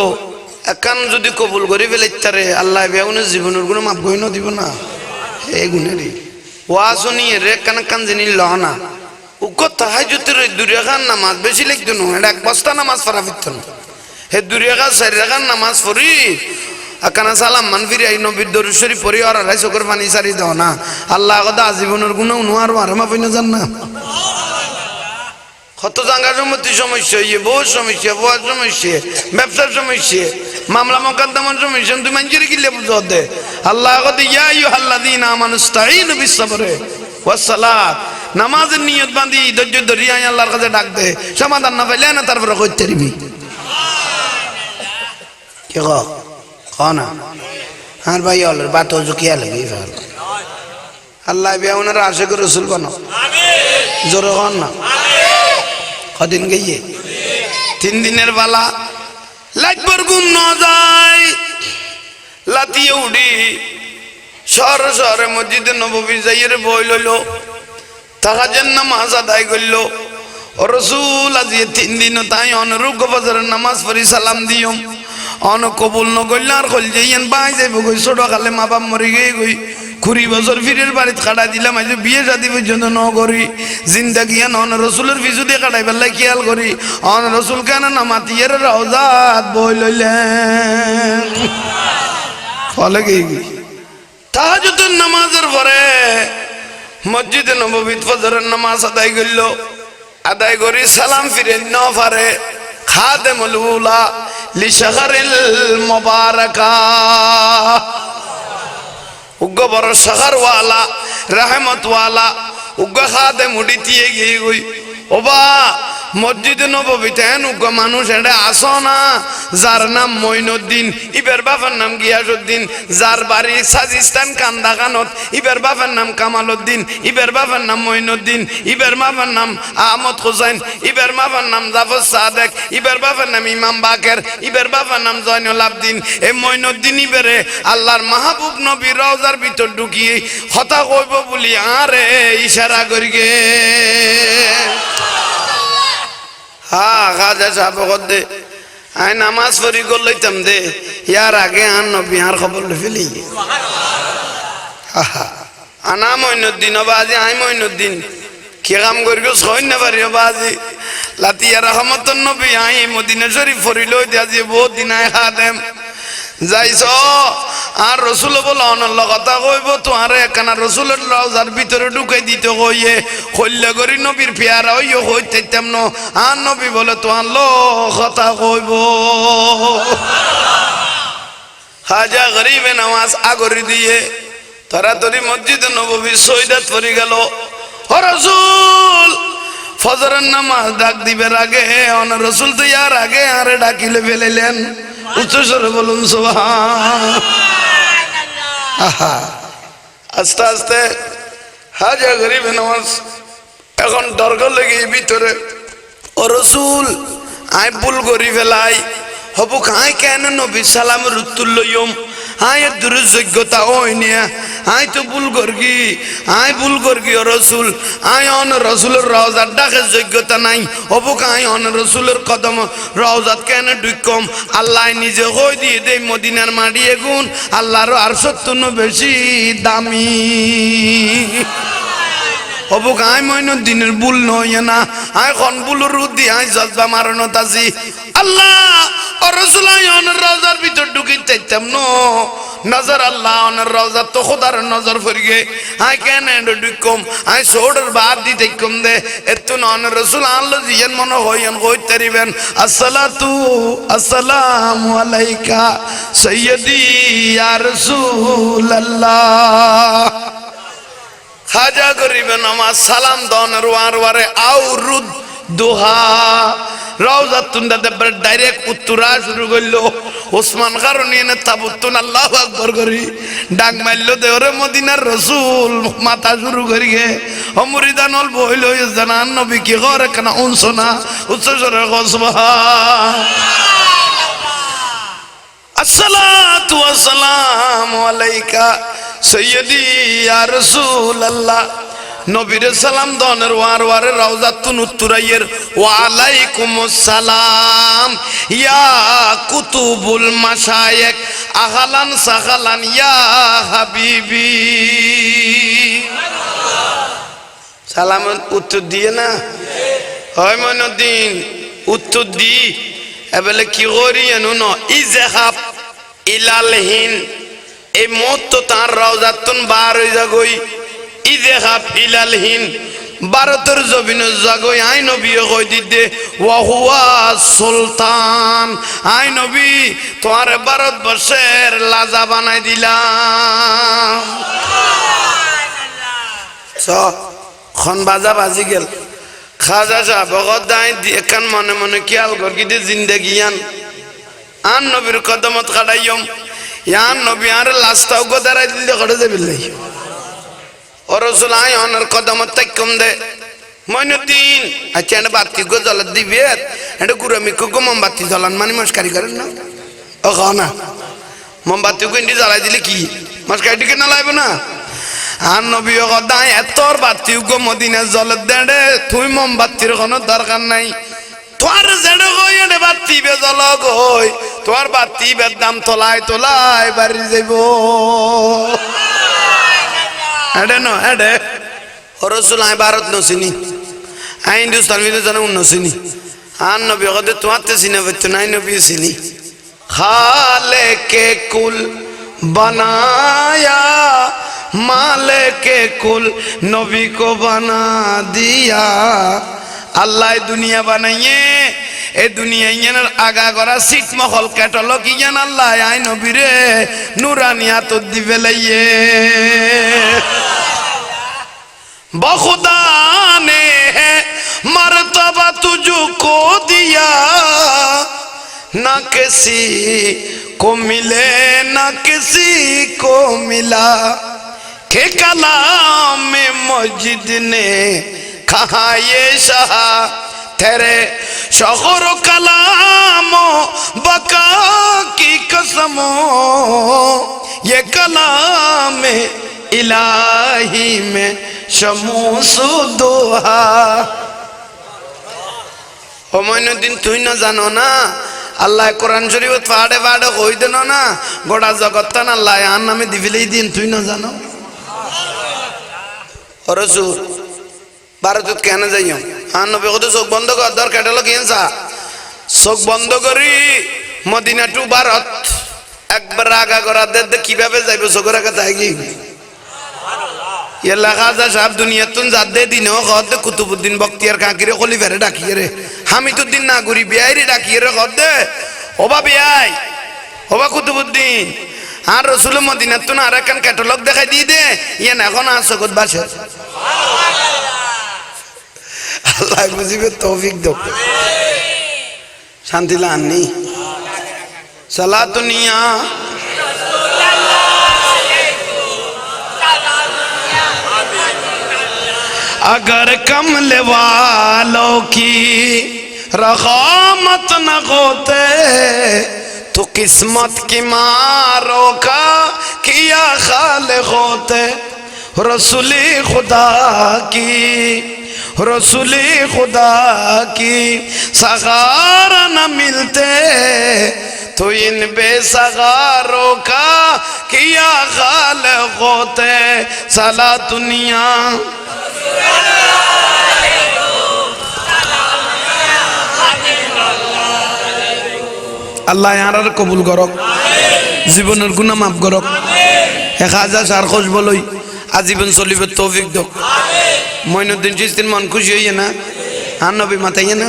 একান যদি কবুল করি ফেলাইতারে আল্লাহ বেউনের জীবনের গুণ মাফ কই না দিব না এই গুণেরই ওয়া শুনিয়ে রে কান কান জিনি লনা উক তাহাজ্জুদের 2 রাকাত নামাজ বেশি লাগতো না এটা 1 বস্তা নামাজ পড়া ফিরতো না হে 2 রাকাত 4 রাকাত নামাজ পড়ি আকানা সালাম মানফিরি আই নবীর দরুদ শরীফ পড়ি আর আড়াই চোখের পানি সারি দাও না আল্লাহ কথা জীবনের গুণ উনহার আর মাফ না জান না কত জাঙ্গা সম্পত্তি সমস্যা ইয়ে বহু সমস্যা বউর সমস্যা ব্যবসার সমস্যা মামলা মোকদ্দমার সমস্যা তুই মানুষের কিলে বুঝো দে আল্লাহ কত ইয়া আইয়ুহাল্লাযীনা আমানুস্তাঈনু বিস-সাবরি ওয়াস-সালাত নামাজের নিয়ত বাঁধি ধৈর্য ধরি আই আল্লাহর কাছে ডাক দে সমাধান না পাইলে না তারপরে কইতে দিবি কি ক না আর ভাই আল্লাহর বাত জুকিয়া লাগি ফেল আল্লাহ বিয়া ওনার আশিক রাসূল বানাও আমিন জোরে কর না আমিন কদিন গইয়ে 3 দিনের বালা লাইটবার ঘুম না যায় লাতিয়ে উঠি শহরে শহরে মসজিদে নববী যাইয়ে বই লইল তাহাজ্জুদ নামাজ আদায় করল ও রাসূল আজি 3 দিন তাই অনুরূপ ফজরের নামাজ পড়ি সালাম দিও অন কবুল ন করল আর কল যাইয়েন বাই যাইব কই ছোট কালে মা বাপ মরে গই কই 20 বছর ফিরের বাড়িতে কাটা দিলাম আজ বিয়ে শাদী পর্যন্ত ন করি জিন্দেগি অন রাসূলের পিছু দিয়ে কাটাই বেলা খেয়াল করি অন রাসূল কেন না মাতিয়ের রওজাত বই লইলেন ফলে কি তাহাজ্জুদের নামাজের পরে মসজিদে নববীতে ফজরের নামাজ আদায় করল আদায় করি সালাম ফিরে ন পারে খাদেমুল উলা লিশহরিল মুবারাকা উগ্গ বড় শহর ওয়ালা রহমত ওয়ালা উগ্গ খাদেম উড়িতিয়ে গিয়ে গই ওবা মসজিদে নববীতে উগ্গ মানুষ এটা আসো না যার নাম মঈনুদ্দিন ইবের বাবার নাম গিয়াসউদ্দিন যার বাড়ি সাজিস্তান কান্দাকানত ইবের বাবার নাম কামালউদ্দিন ইবের বাবার নাম মঈনুদ্দিন ইবের বাবার নাম আহমদ হুসাইন ইবের বাবার নাম জাফর সাদেক ইবের বাবার নাম ইমাম বাকের ইবের বাবার নাম জয়নুল আবদিন এই মঈনুদ্দিন ইবেরে আল্লাহর মাহবুব নবী রওজার ভিতর ঢুকিয়ে কথা কইব বলি আরে ইশারা করি গে হ্যাঁ খাজা সাহেব দে আই নামাজ পড়ি গল লইতাম দে ইয়ার আগে আন নবী আর খবর ফেলি আনা মঈনুদ্দিন বাজি আই মঈনুদ্দিন কি কাম করি গো সইন না পারি বাজি লাতিয়া রহমতুন নবী আই মদিনা শরীফ পড়ি লই দিয়া যে বহুত দিন আই খাদেম যাইছ আর রসুল বল অনল্য কথা কইব তোমার একখানা রসুলের রওজার ভিতরে ঢুকাই দিতে কইয়ে কল্যা করি নবীর পেয়ারা হইও হইতাম ন আর নবী বলে তোমার ল কথা কইব হাজা গরিবে নামাজ আগরি দিয়ে তাড়াতাড়ি মসজিদে নববী সৈদাত পড়ে গেল ও রসুল ফজরের নামাজ ডাক দিবের আগে অন রসুল তো ইয়ার আগে আরে ডাকিলে ফেলেলেন উচ্চস্বরে বলুন সুবহানাল্লাহ আস্তে আস্তে হাজা গরিবে নামাজ এখন দরকার লেগে ভিতরে ও রসুল আই ভুল করি ফেলাই হবু খাই কেন নবী সালামের উত্তর লইম আই দূর যোগ্যতা ওই নিয়া আই তো ভুল করগি ও রসুল আই অন রসুলের রওজার ডাকের যোগ্যতা নাই হবু খাই অন রসুলের কদম রওজাত কেন ঢুকম আল্লাহ নিজে কই দিয়ে দেই মদিনার মাটি এগুন আল্লাহর আর সত্তর বেশি দামি হবু গাই মঈনুদ্দিনের ভুল নয় না আই খন ভুলের রুদি আই জজবা মারনত আছি আল্লাহ ও রাসূল আইনের রওজার ভিতর ঢুকিতে চাইতাম ন নজর আল্লাহ ওনার রওজা তো খোদার নজর ফরিগে আই কেন ঢুকম আই সোডর বাদ দিতে কম দে এত নন রাসূল আল্লাহ জিয়ান মন হইন কইতে দিবেন আসসালাতু আসসালামু আলাইকা সাইয়্যিদি ইয়া রাসূলুল্লাহ খাজা গরিবে নামাজ সালাম দনের ওয়ারে আউরুদ দোহা রওজা তুন্দা দেবার ডাইরেক্ট উত্তরা শুরু করলো ওসমান কারণ এনে তাবুতুন আল্লাহু আকবার করি ডাক মারলো দেওরে মদিনার রসুল মাথা শুরু করি গে অমরিদানল বইল জানান নবী কি করে কেন উনসনা উচ্চস্বরে সুবহান আসসালাতু ওয়াসসালামু আলাইকা সাইয়্যিদি ইয়া রাসূলুল্লাহ নবীর সালাম দনের ওয়ারে রওজাতুন উত্তরাইয়ের ওয়া আলাইকুমুস সালাম ইয়া কুতুবুল মাশায়েখ আহলান সাহলান ইয়া হাবিবি সালাম উত্তর দিয়ে না হয় মঈনুদ্দিন উত্তর দি এবেলে কি করি এনো ন ইজহাব ইলাল হিন এই মত তার রওজাতুন বার হই যাগই ইজহাব ইলাল হিন ভারতের জমিন জাগই আই নবী কই দিতে ওয়া হুয়া সুলতান আই নবী তোমার ভারতবর্ষের লাজা বানাই দিলাম খন বাজা বাজি গেল খাজা সাহেব দায় এখান মনে মনে খেয়াল কর কি জিন্দগিয়ান আন নবীর কদমত কাটাইম ইয়ান নবী আর লাস্টাও গো দাঁড়াই দিলে করে দেবে ও রসুল আয় অনার কদমত তাই কম দে মইনুদ্দিন আচ্ছা এটা বাতি গো জ্বলার দিবে এটা গুড়ামি গো মোমবাতি জ্বলান মানে মস্কারি করেন না ও খাও না মোমবাতি গন্ডি জ্বালাই দিলে কি মস্কারি টিকে না লাগবে না আর নবী দায় এতর বাতি গো মদিনা জ্বলার দেড়ে তুই মোমবাতির কোনো দরকার নাই তোর জেড়ে গই এনে বাতি বে জ্বল গই তোর বাতি বের দাম তোলায় তোলায় বাড়ি যাইব এডে ন এডে রসুল আই ভারত নসিনি আই হিন্দুস্তান জানা নসিনি আর নবী কদে তোমাতে সিনে বচ্চ নাই নবী সিনি খালে কে কুল বানায়া মালে কে কুল নবী को बना दिया अल्लाह दुनिया बनाइए ए दुनिया ইয়ানার আগা করা seat Mahal catalogue Ian Allah I নবী রে নুরানিয়া তো দিবে লাইয়ে बखुदा ने है मर्तबा तुझको दिया ना किसी को मिले ना किसी को मिला के कलाम में मस्जिद ने कहा ये शाह तेरे शौहर कलामो बका की कसमो ये कलाम इलाही में शमूसु दोहा ओ মইনুদ্দিন তুই না জানো না আল্লাহ কোরআন শরীফ পাড়ে পাড়ে কই দেন না গোটা জগৎটা না আল্লাহ আর নামে দিবিলেই দিন তুই না জানো ও রাসূল ভারতত কেন যাইও আর নবী কত চোখ বন্ধ কর দর ক্যাটালগ কিনছা চোখ বন্ধ করি মদিনা টু ভারত একবার আগা করা দে কিভাবে যাইব চোখের আগে তাই কি ये खाजा साहब दुनिया तुम जादे दिन खद कुतुबुद्दीन बख्तियार काकिरे खलीफारे डाकिए रे हामिदुद्दीन नागुरी बियाई डाकिए रे खद ओबा बियाई ओबा कुतुबुद्दीन আর রসুল মদিনা তুন আর একখান ক্যাটালগ দেখাই দিয়ে দে ইয়ে না এখন আর জগৎ বাসে আল্লাহ বুঝিবে তৌফিক দাও শান্তি লাননি সালাতুনিয়া अगर कमले वालों की रग़ामत न होते तो किस्मत की मारों का किया खाले होते रसूली खुदा की सगारा न मिलते तो इन बेसगारों का किया खाले होते सला दुनिया আল্লাহ আর কবুল করক জীবনের গুনাহ মাফ করক 1000 খোঁজ বলই আজীবন চলিবে তৌফিক দাও মইনুদ্দিন চিস্তির মন খুশি হইয়ে না আর নবী মাতাইয়ে না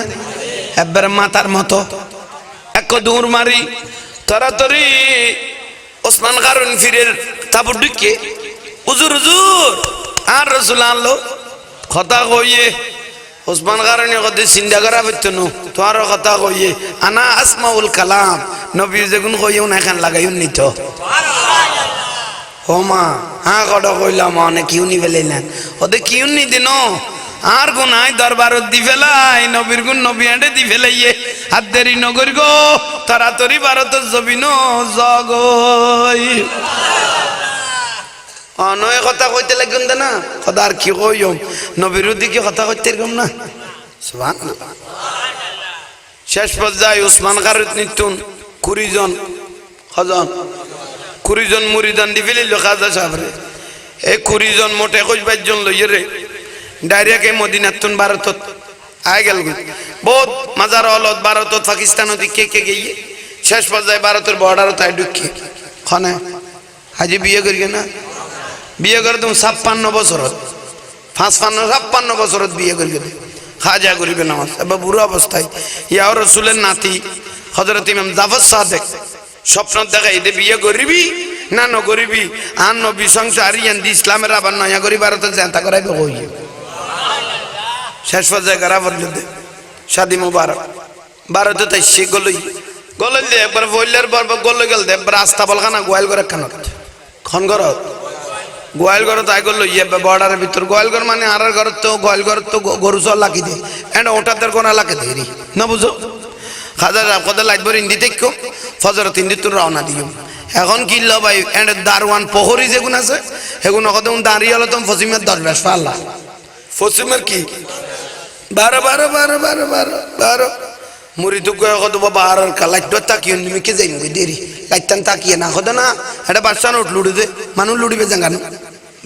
একবার মাতার মতো এক দূর মারি তরাতরি ওসমান গারুন ফিরের তাবু ঢুকে হুজুর হুজুর আর রাসূল আল্লাহ কথা কইয়ে ওসমান গারুন কদে চিন্তা করা হইতো না তোর কথা কইয়ে আনা আসমাউল কালাম নবী যেগুন কইও না খান লাগাইও নিত সুবহানাল্লাহ ও মা হ্যাঁ কটা কইলাম অনেক কিউ নি ফেলাইলেন ওদে কিউ নি দিন আর গুনাই দরবারত দি ফেলাই নবীর গুণ নবী আন্ডে দি ফেলাইয়ে হাত দেরি নগর গো তাড়াতাড়ি ভারত জবিন জগই নয় কথা কইতে লাগবেন না কথা আর কি কইম নবীর দিকে কথা কইতে এরকম না সুবহানাল্লাহ শেষ পর্যায়ে ওসমান গারুত নিতুন 20 জন হজন 20 জন মুরিদান দি ফেলিল খাজা সাহেবরে এই 20 জন মোটে 21 জন লইয়ে রে ডাইরেক্ট এই মদিনাতুন ভারতত আই গেল বহুত মাজার হলত ভারতত পাকিস্তান দিকে কে গিয়ে শেষ পর্যায়ে ভারতের বর্ডারত আই ঢুকে খনে হাজি বিয়ে করি না বিয়ে করে তুমি 56 বছরত 56 বছরত বিয়ে করি খাজা গরিবে নামাজ এবার বুড়ো অবস্থায় ইয়া রাসূলের নাতি হযরত ইমাম জাফর সাদেক স্বপ্ন দেখা এতে বিয়ে করিবি না নগরিবি আর নবী সংসার আরিয়ান দি ইসলামের আবার নয়া করি ভারতে জানতা করাইবে কই শেষ পর্যায়ে গারা পর্যন্ত শাদি মুবারক ভারতে তাই সে গলই দিয়ে একবার বললের পর গলে গেল একবার আস্তা বলখানা গোয়াল করে খানত খন ঘর গোয়াল ঘর তাই করলো ইয়ে বর্ডারের ভিতর গোয়াল ঘর মানে আর ঘর তো গোয়াল ঘর তো গরু চল লাকি দে এন্ড ওটাদের কোন লাকে দেরি না বুঝো খাজা কদে লাগবে ইন্দি থেকে ফজর 3 দিন রওনা দিও এখন কিল্লো ভাই এন্ড দারওয়ান প্রহরী যেগুন আছে সেগুন কত দাঁড়িয়ে হলো তুমি ফসিমের দরবেশ পাল্লা ফসিমের কি 12 মুড়ি তো কত বাবার লাইট তাকিয়ে নিমি কে যাই দেরি লাইটান তাকিয়ে না কত না এটা বাচ্চা নোট লুড়ি দে মানুষ লুড়িবে জাঙ্গানো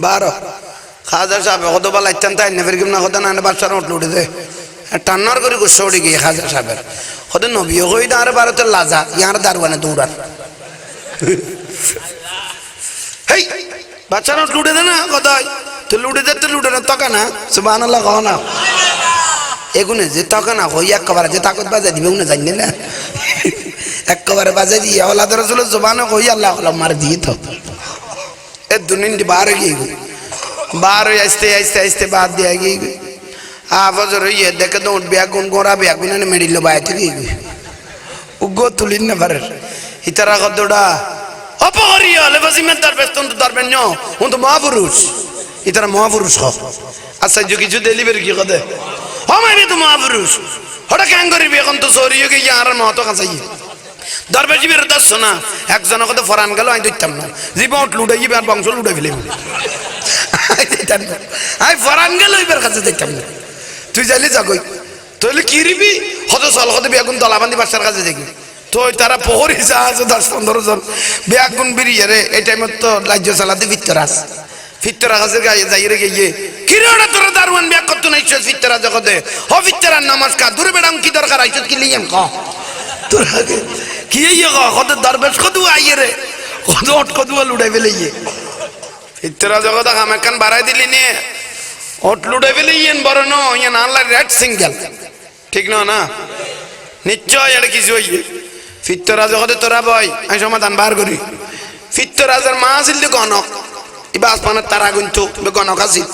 12 খাজা সাহেব কত বা লাইটান তাই না ফের না কত না বাচ্চা নোট লুড়ি দে টান্নার করে গুসা উঠে গিয়ে খাজা সাহেবের কত নবী হই না আর 12 তে লাজা ইয়ার দারওয়ানে দৌড়ান হেই বাচ্চা নোট লুড়ে দে না কত তো লুড়ে দে তো লুড়ে না তকা না সুবহানাল্লাহ কও না এগুনে যে তকা না হই একবারে যে তাকত বাজে দিবে উনি জানি না একবারে বাজে দিয়ে আওলাদ রাসূলের জবানে কই আল্লাহ আল্লাহ মার দিয়ে তো এ দুনিয়া বার গিয়ে বার আস্তে আস্তে আস্তে বাদ দিয়ে গিয়ে আফজর ইয়ে দেখে তো বেগুন গোড়া বেগুন এনে মেডিলো বাইতে গিয়ে উগো তুলিন না পারে ইতারা কতটা অপহরিয়া লেবাসিমের দরবেশ তো দরবেন ন উন তো মহাপুরুষ ইতারা মহাপুরুষ হ আচ্ছা যে কিছু ডেলিভারি কি কদে হমাইনি তো মহাপুরুষ হঠাৎ কেন করিবি এখন তো সরিয়ে গিয়ে আর মহতো কাছাই দরবেশ জীবের দশ না একজন কত ফরান গেল আমি দেখতাম না জীবন লুটে গিয়ে আর বংশ লুটে ফেলে আমি ফরান গেল এবার কাছে দেখতাম না তুই যাইলে যাগই তাহলে কি রিবি হত চল হতে বেগুন তলাবান্দি বাচ্চার কাছে দেখবি তো তারা প্রহরী যা আছে 10-15 জন বেগুন বেরিয়ে রে এই টাইমত তো রাজ্য চালাতে ফিত্তরা কাছে গায়ে যাই রে গিয়ে কিরে ওটা তোরা দারওয়ান ব্যাগ করতো না ইচ্ছা ফিত্তরা জগতে হ ফিত্তরার নমস্কার দূরে বেড়াম কি দরকার আইছত কি লিয়াম ক তোরা কি ইয়ে কত দরবেশ কত আইয়ে রে কত অট কত লুড়াই ফেলে ইয়ে ফিত্তরা জগতে কামেকান বাড়াই দিলি নে অট লুড়াই ফেলে ইয়েন বড় ন ইয়ান আল্লাহ রেড সিঙ্গেল ঠিক না নিশ্চয় এটা কিছু হইয়ে ফিত্তরা জগতে তোরা বই আমি সমাধান বার করি ফিত্তরাজের মা আসিল গণক ইবা আসমানের তারা কিন্তু গণক আসিল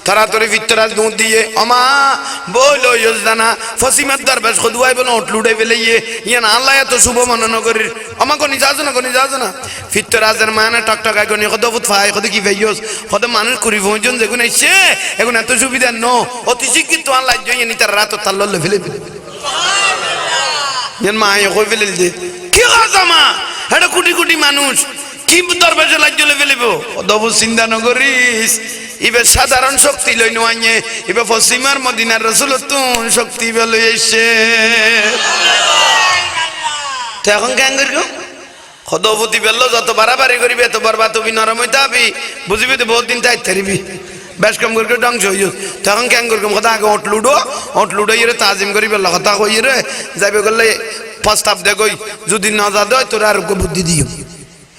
তারা তোরে ফিত্তরাজ দুধ দিয়ে অমা বইল ইয়োজদানা ফসিমার দরবেশ খুদুয়াই বলে ওট লুড়াই ফেলে ইয়ান আল্লাহ এত শুভ মনন করির আমা গনি যাস না ফিত্তরাজের মানে টকটকায় গনি কত ফুট ফাই কত কি ভাইয়স কত মানুষ কুড়ি পৌঁছন যেগুন আইছে এখন এত সুবিধা ন অতি শিক্ষিত আল্লাহ জয় নি তার রাত তাল্লাহ ফেলে ইয়ান মা কই ফেলে দে কি কাজমা এটা কোটি মানুষ কি দরবেশে লাগলে ফেলিব অদব চিন্তা নগরিস ইবে সাধারণ শক্তি লই নয় ইবে পশ্চিমার মদিনার রাসূলতুন শক্তি বলে এসে তো এখন কেন করিব খদবতি বেললো যত বাড়াবাড়ি করিবে এত বরবাদ হবি নরম হইতে হবি বুঝবি তো বহুত দিন তাই থাকবি বেশ কম করে ধ্বংস হইও তখন কেন করলাম কথা আগে ওট লুডো ইয়ে তাজিম করি বেলা কথা কই রে যাবে করলে প্রস্তাব দে কই যদি না যা দেয় তোর আর বুদ্ধি দিও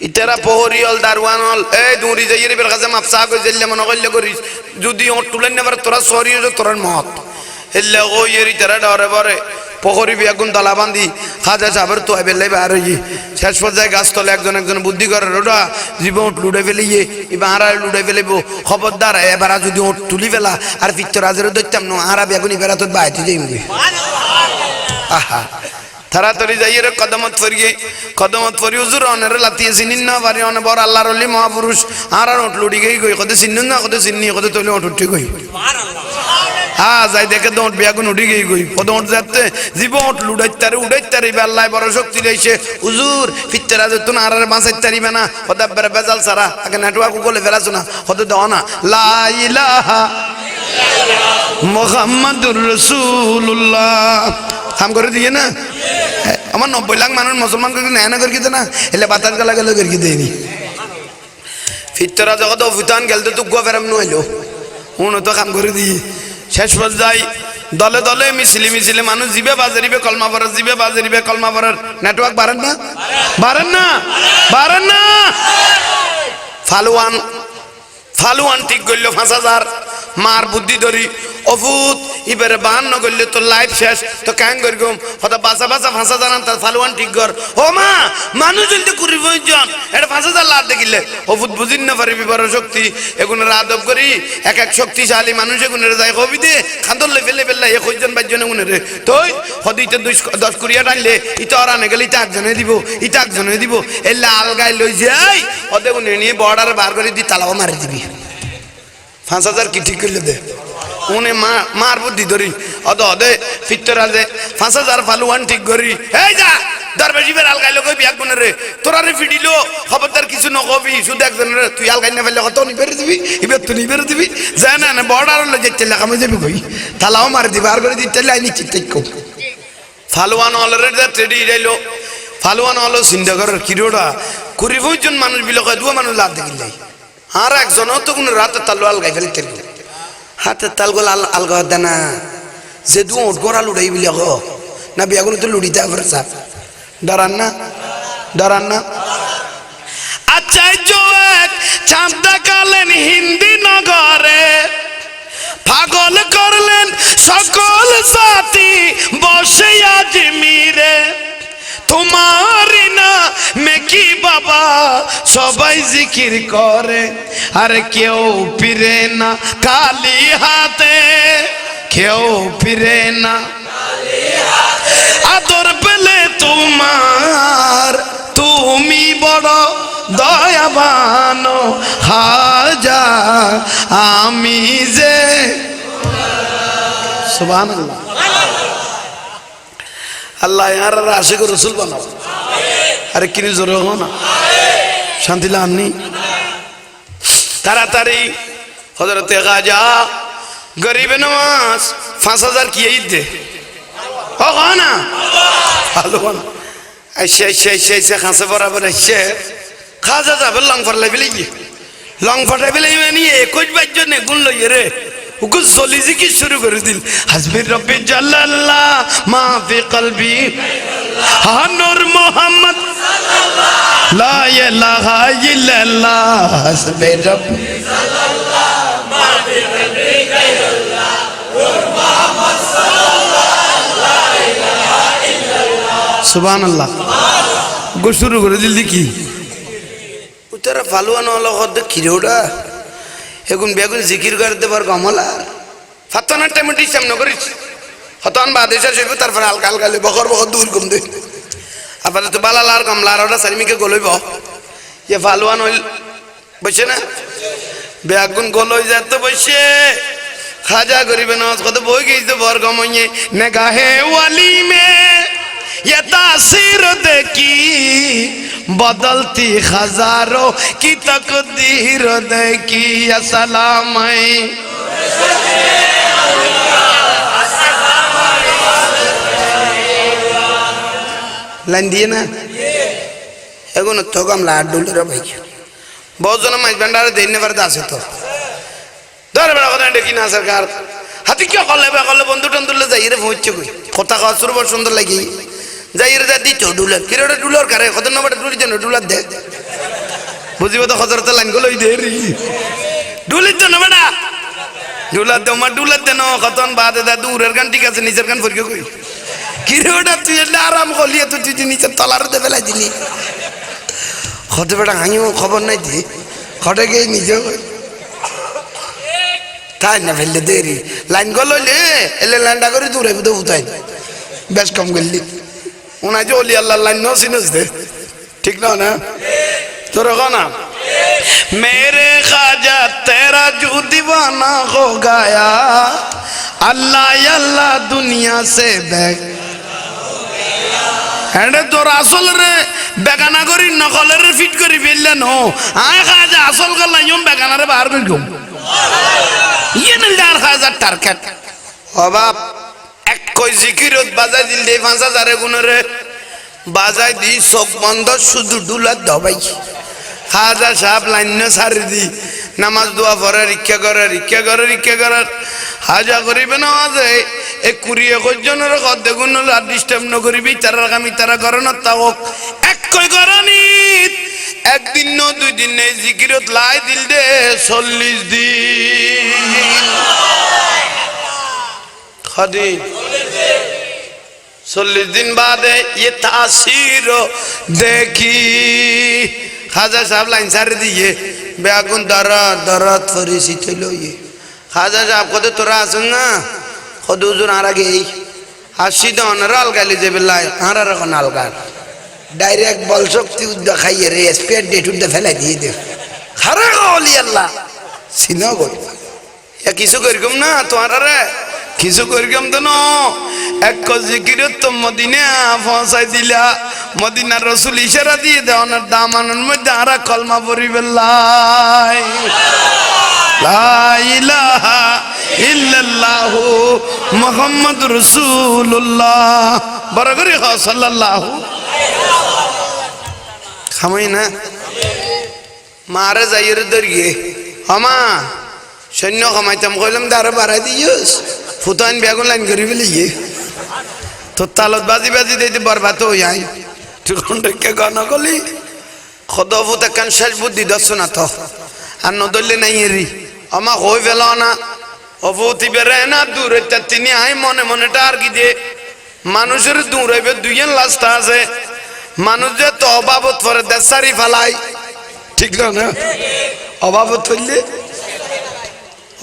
ইতারা প্রহরিয়ল দারওয়ানল এই দৌড়ি যাই রে বের কাছে মাপসা কই জেলে মনে করলে করিস যদি ওট তুলেন না তোরা সরিয়ে তোর মত এলে ওই এর ইতারা ডরে বরে প্রহরী বেগুন দলা বান্ধি খাজা সাহেবের তো বেলে বার হই শেষ পর্যায়ে গাছতলে একজন বুদ্ধি করে রোডা জীবন লুড়ে ফেলিয়ে এবার আরা লুড়ে ফেলিব খবরদার এবার যদি ওট তুলি ফেলা আর ফিত্তরাজেরও দেখতাম না আরা বেগুন এবার তোর বাইতে যাইবি আহা তাড়াতাড়ি যাই রে কদমত ফরি হুজুর অনেরে লাতিয়ে চিনিন না পারি অনে বড় আল্লাহর ওলি মহাপুরুষ আর ওট লুড়ি গই কত চিনুন না কত চিনি কত তলে ওট উঠে গই হ্যাঁ যাই দেখে তো ওট বেগুন উঠে গই কত ওট যাতে জীবন ওট উড়াইতারে আল্লাহ বড় শক্তি দিয়েছে হুজুর ফিত্তরাজ তো আর বাঁচাইতে পারিবে না কত বেজাল সারা আগে নেটওয়ার্ক গলে ফেলাছো না কত দাও না লা ইলাহা মুহাম্মাদুর রাসূলুল্লাহ কাম করে দিয়ে না আমার 90 লাখ মানুষ মুসলমান করে নেয় না করে না এলে বাতার গলা গেল করে দেয়নি ফিত্তরা জগত অফিতান গেলতে তো গো ফেরাম নইলো উনি তো কাম করে দিয়ে শেষ পর্যায়ে দলে দলে মিছিলে মানুষ জিবে বাজারিবে কলমা পড়ার নেটওয়ার্ক বাড়েন না ফালুয়ান ঠিক করলো 5000 মার বুদ্ধি ধরি অভূত এবারে বাহান্ন করলে তো লাইফ শেষ তো ক্যাং করি গম হয়তো বাসা বাসা ফাঁসা জানান তার ফালুয়ান ঠিক কর ও মা মানুষ যদি কুড়ি জন এটা 5,000 লাভ দেখিলে হবুত বুঝিন না পারিবি বড় শক্তি এগুনের আদব করি এক এক শক্তিশালী মানুষ এগুনের যায় কবি দে খান্দলে ফেলে ফেললে এ কইজন বাইজন এগুনের তুই হদিতে 10-20 টানলে ইটা আর আনে গেলে ইটা একজনে দিব ইটা একজনে দিব এই লাল গায়ে লই যাই ওদের গুনে নিয়ে বর্ডার বার করে দি তালাও মারি দিবি 5,000 কি ঠিক করলে দে উনি মার বুদ্ধি ধরি অদে ফিত্তর আছে 5,000 ফালুয়ান ঠিক করি এই যা দরবেশিবের আলগাই লোক বিয়াক গুনে রে তোরা রে ফিডিলো খবরদার কিছু নকবি শুধু একজনের তুই আলগাই না ফেললে কত নি বেরে দিবি ইবে তুই নি বেরে দিবি জান না বর্ডার হলে যেতে লেখা মে যাবি কই তালাও মারি দিবি আর করে দিতে লাইনি চিত্তাই কো ফালুয়ান অলরেডি দা টেডি যাইলো ফালুয়ান হলো সিন্দাগরের কিরোড়া 20 জন মানুষ বিলকে দুয়া মানুষ লাভ দেখিলাই আর একজন তো কোন রাতে তালু আলগাই ফেলতে হাতে তালগোল আলগা দেনা যে দু ওট গোড়া লুড়াই বিলে গো না বিয়াগুলো তো লুড়িতে আবার সাপ ডরান না আচার্য এক চাঁদা কালেন হিন্দি নগরে পাগল করলেন সকল জাতি বসে আজমিরে তোমারি না মেকি বাবা সবাই জিকির করে আর কেউ ফিরে না খালি হাতে কেউ ফিরে না আদর পেলে তোমার তুমি বড় দয়াবান খাজা আমি যে সুবহানাল্লাহ আল্লাহ यार আশিক রাসূল বানাও আরে কিনি জোরে হো না শান্তি লাননি তাড়াতাড়ি হযরত খাজা গরিব নওয়াজ 5,000 কি ঈদ দে ও না ভালো না আইসা খাসে বরাবর আইসা খাজা যাবে লং ফরলাই বিলি লং ফটাই বিলি মানে 21 বাইর জন্য গুণ লই রে উকুল সলিজি কি শুরু করে দিল হাসবি রব্বি জাল্লাল্লাহ মা ফি কলবি নূর মুহাম্মদ সাল্লাল্লাহ লা ইলাহা ইল্লাল্লাহ হাসবি রব্বি জাল্লাল্লাহ মা ফি কলবি গায়রুল্লাহ নূর মুহাম্মদ সাল্লাল্লাহ লা ইলাহা ইল্লাল্লাহ সুবহানাল্লাহ গো শুরু করে দিল দেখি উতারা ফালুয়ান হলো কত খিরোড়া এখন বেগুন জিকির করতে পার কমলা ফাতনার টাইমে ডিসাম ন করিস হতন বাদেশা সইব তারপর হালকা হালকা লই বকর দূর কম দে আপাতত বালালার কমলার ওটা সারিমিকে গলইব এ ফালুয়ান হইল বসে না বেগুন গলই যাত বসে খাজা গরিবে নামাজ কত বই গইছে বর গময়ে নেগাহে ওয়ালি মে ये तासीर देखी बदलती हजारों की तकदीर देखी अस्सलाम लाइन दिए ना एगो न तो कम लाड डुल रे भाई बहुत जना माइज भंडार देने पर दासे तो दर बड़ा কথা দেখি না সরকার হাতি কি কলে বন্ধু টন্দুলে যাই রে পৌঁছে কই কথা কওয়া শুরু বড় সুন্দর লাগি যাইরে যা দিছো ডুলার কিরোটা ডুলার কারে কত নম্বর ডুলির জন্য ডুলার দে বুঝিব তো হযরত লাইন গুলোই দে রে ডুলির জন্য বেটা ডুলার দে মা ডুলার দে ন কতন বাদে দা দূরের গান ঠিক আছে নিচের গান ফরকে কই কিরোটা তুই এলে আরাম কলিয়া তো তুই নিচে তলার দে ফেলাই দিলি কত বেটা আইও খবর নাই দি খটে গই নিজে তাই না ফেললে দেরি লাইন গলইলে এলে লাইনটা করে দূরে বুঝে উঠাই বেশ কম গলি उन्हें जो लिया अल्लाह लाइन नो सिनस दे ठीक ना ना तो रखो ना मेरे ख्वाजा तेरा जो दीवाना हो गया अल्लाह अल्लाह दुनिया से बैग एंड तो रासुल रे बेगाना करी नकल रे फिट करी बेल्ले नो आए ख्वाजा असल कर लायूं बेगाना रे बाहर कर क्यों ये नल्लार ख्वाजा टारगेट ओ बाप এক কই জিকিরত বাজাই দিল দে 5,000 গুণরে বাজাই দি সব বন্ধ শুধু ডুলা দবাই খাজা সাহেব লাইন সারি দি নামাজ দোয়া পড়ে রিক্কা করে হাজা করিবে না আজে এ 20-21 জনের কত গুণ আর ডিস্টার্ব ন করিবি তারা কামি তারা করে না তাও এক কই করনি একদিন ন দুই দিন নেই জিকিরত লাই দিল দে 40 দিন खदी 40 दिन बाद ये तासीर देखी खाजा साहब लाइन सारे दिए बेगुन दरद दरद फरीसी थैलो ये खाजा साहब को तो तोरा सुनना खुद हुजूर आरा गई हासिदा अनराल गाली जे बिल्लाह आरा रखो नाल गाल डायरेक्ट बल शक्ति उद्दा खाइए रे स्पेड डेट उद्दा फैला दिए दे खरा ओली अल्लाह सिना गो या किसु करगम ना तो आरा रे किसु करगम तो नो एक को जिकिर तो मदीना फसाई दिला मदीना रसूल इशारा दिए दे ओनर दामानन मध्य आरा कलमा पड़ी बिल्लाह ला इलाहा इल्लल्लाहु मुहम्मद रसूलुल्लाह बरगरी खा सल्लल्लाहु खामई ना मारे जायर दरिए हमा सैन्य खामाइतम कइलाम दारा बाराय दियस ফুতান বেগুন লাইন করি ফেলিয়ে তো তালত বাজি বাজি দিতে বরবাদ হয়ে যায় তখন রেখে গান গলি খদফুত একখান শেষ বুদ্ধি দর্শ না তো আর নদলে নাই এরি আমা হয়ে ফেল না অভূতি বেড়ে না দূরে তিনি আই মনে মনে টার কি যে মানুষের দূরে দুইয়ের লাস্ট আছে মানুষ যে তো অভাবত পরে দেশারি ফেলাই ঠিক না অভাবত হইলে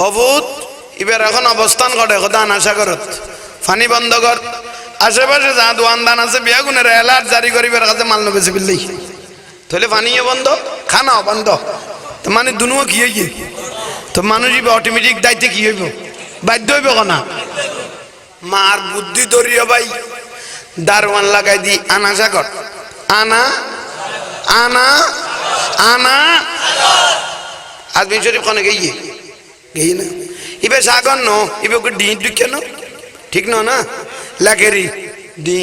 অভূত এবার এখন অবস্থান ঘটে খোদা আনাসাগরত ফানি বন্ধ কর আশেপাশে যা দোয়ান দান আছে বেগুনের অ্যালার্ট জারি করিবার কাছে মাল নেবে বিল্লাই তাহলে পানিও বন্ধ খানাও বন্ধ তো মানে দুনুও কি হইয়ে তো মানুষ অটোমেটিক দায়িত্বে কি হইব বাধ্য হইব না মার বুদ্ধি ধরিয়ে ভাই দারওয়ান লাগাই দি আনাসাগর আনা আনা আনা আজমি শরীফ খানে গিয়ে গিয়ে না ইবে সাগর নো ইবে ওকে ডি কেন ঠিক না লাকেরি ডি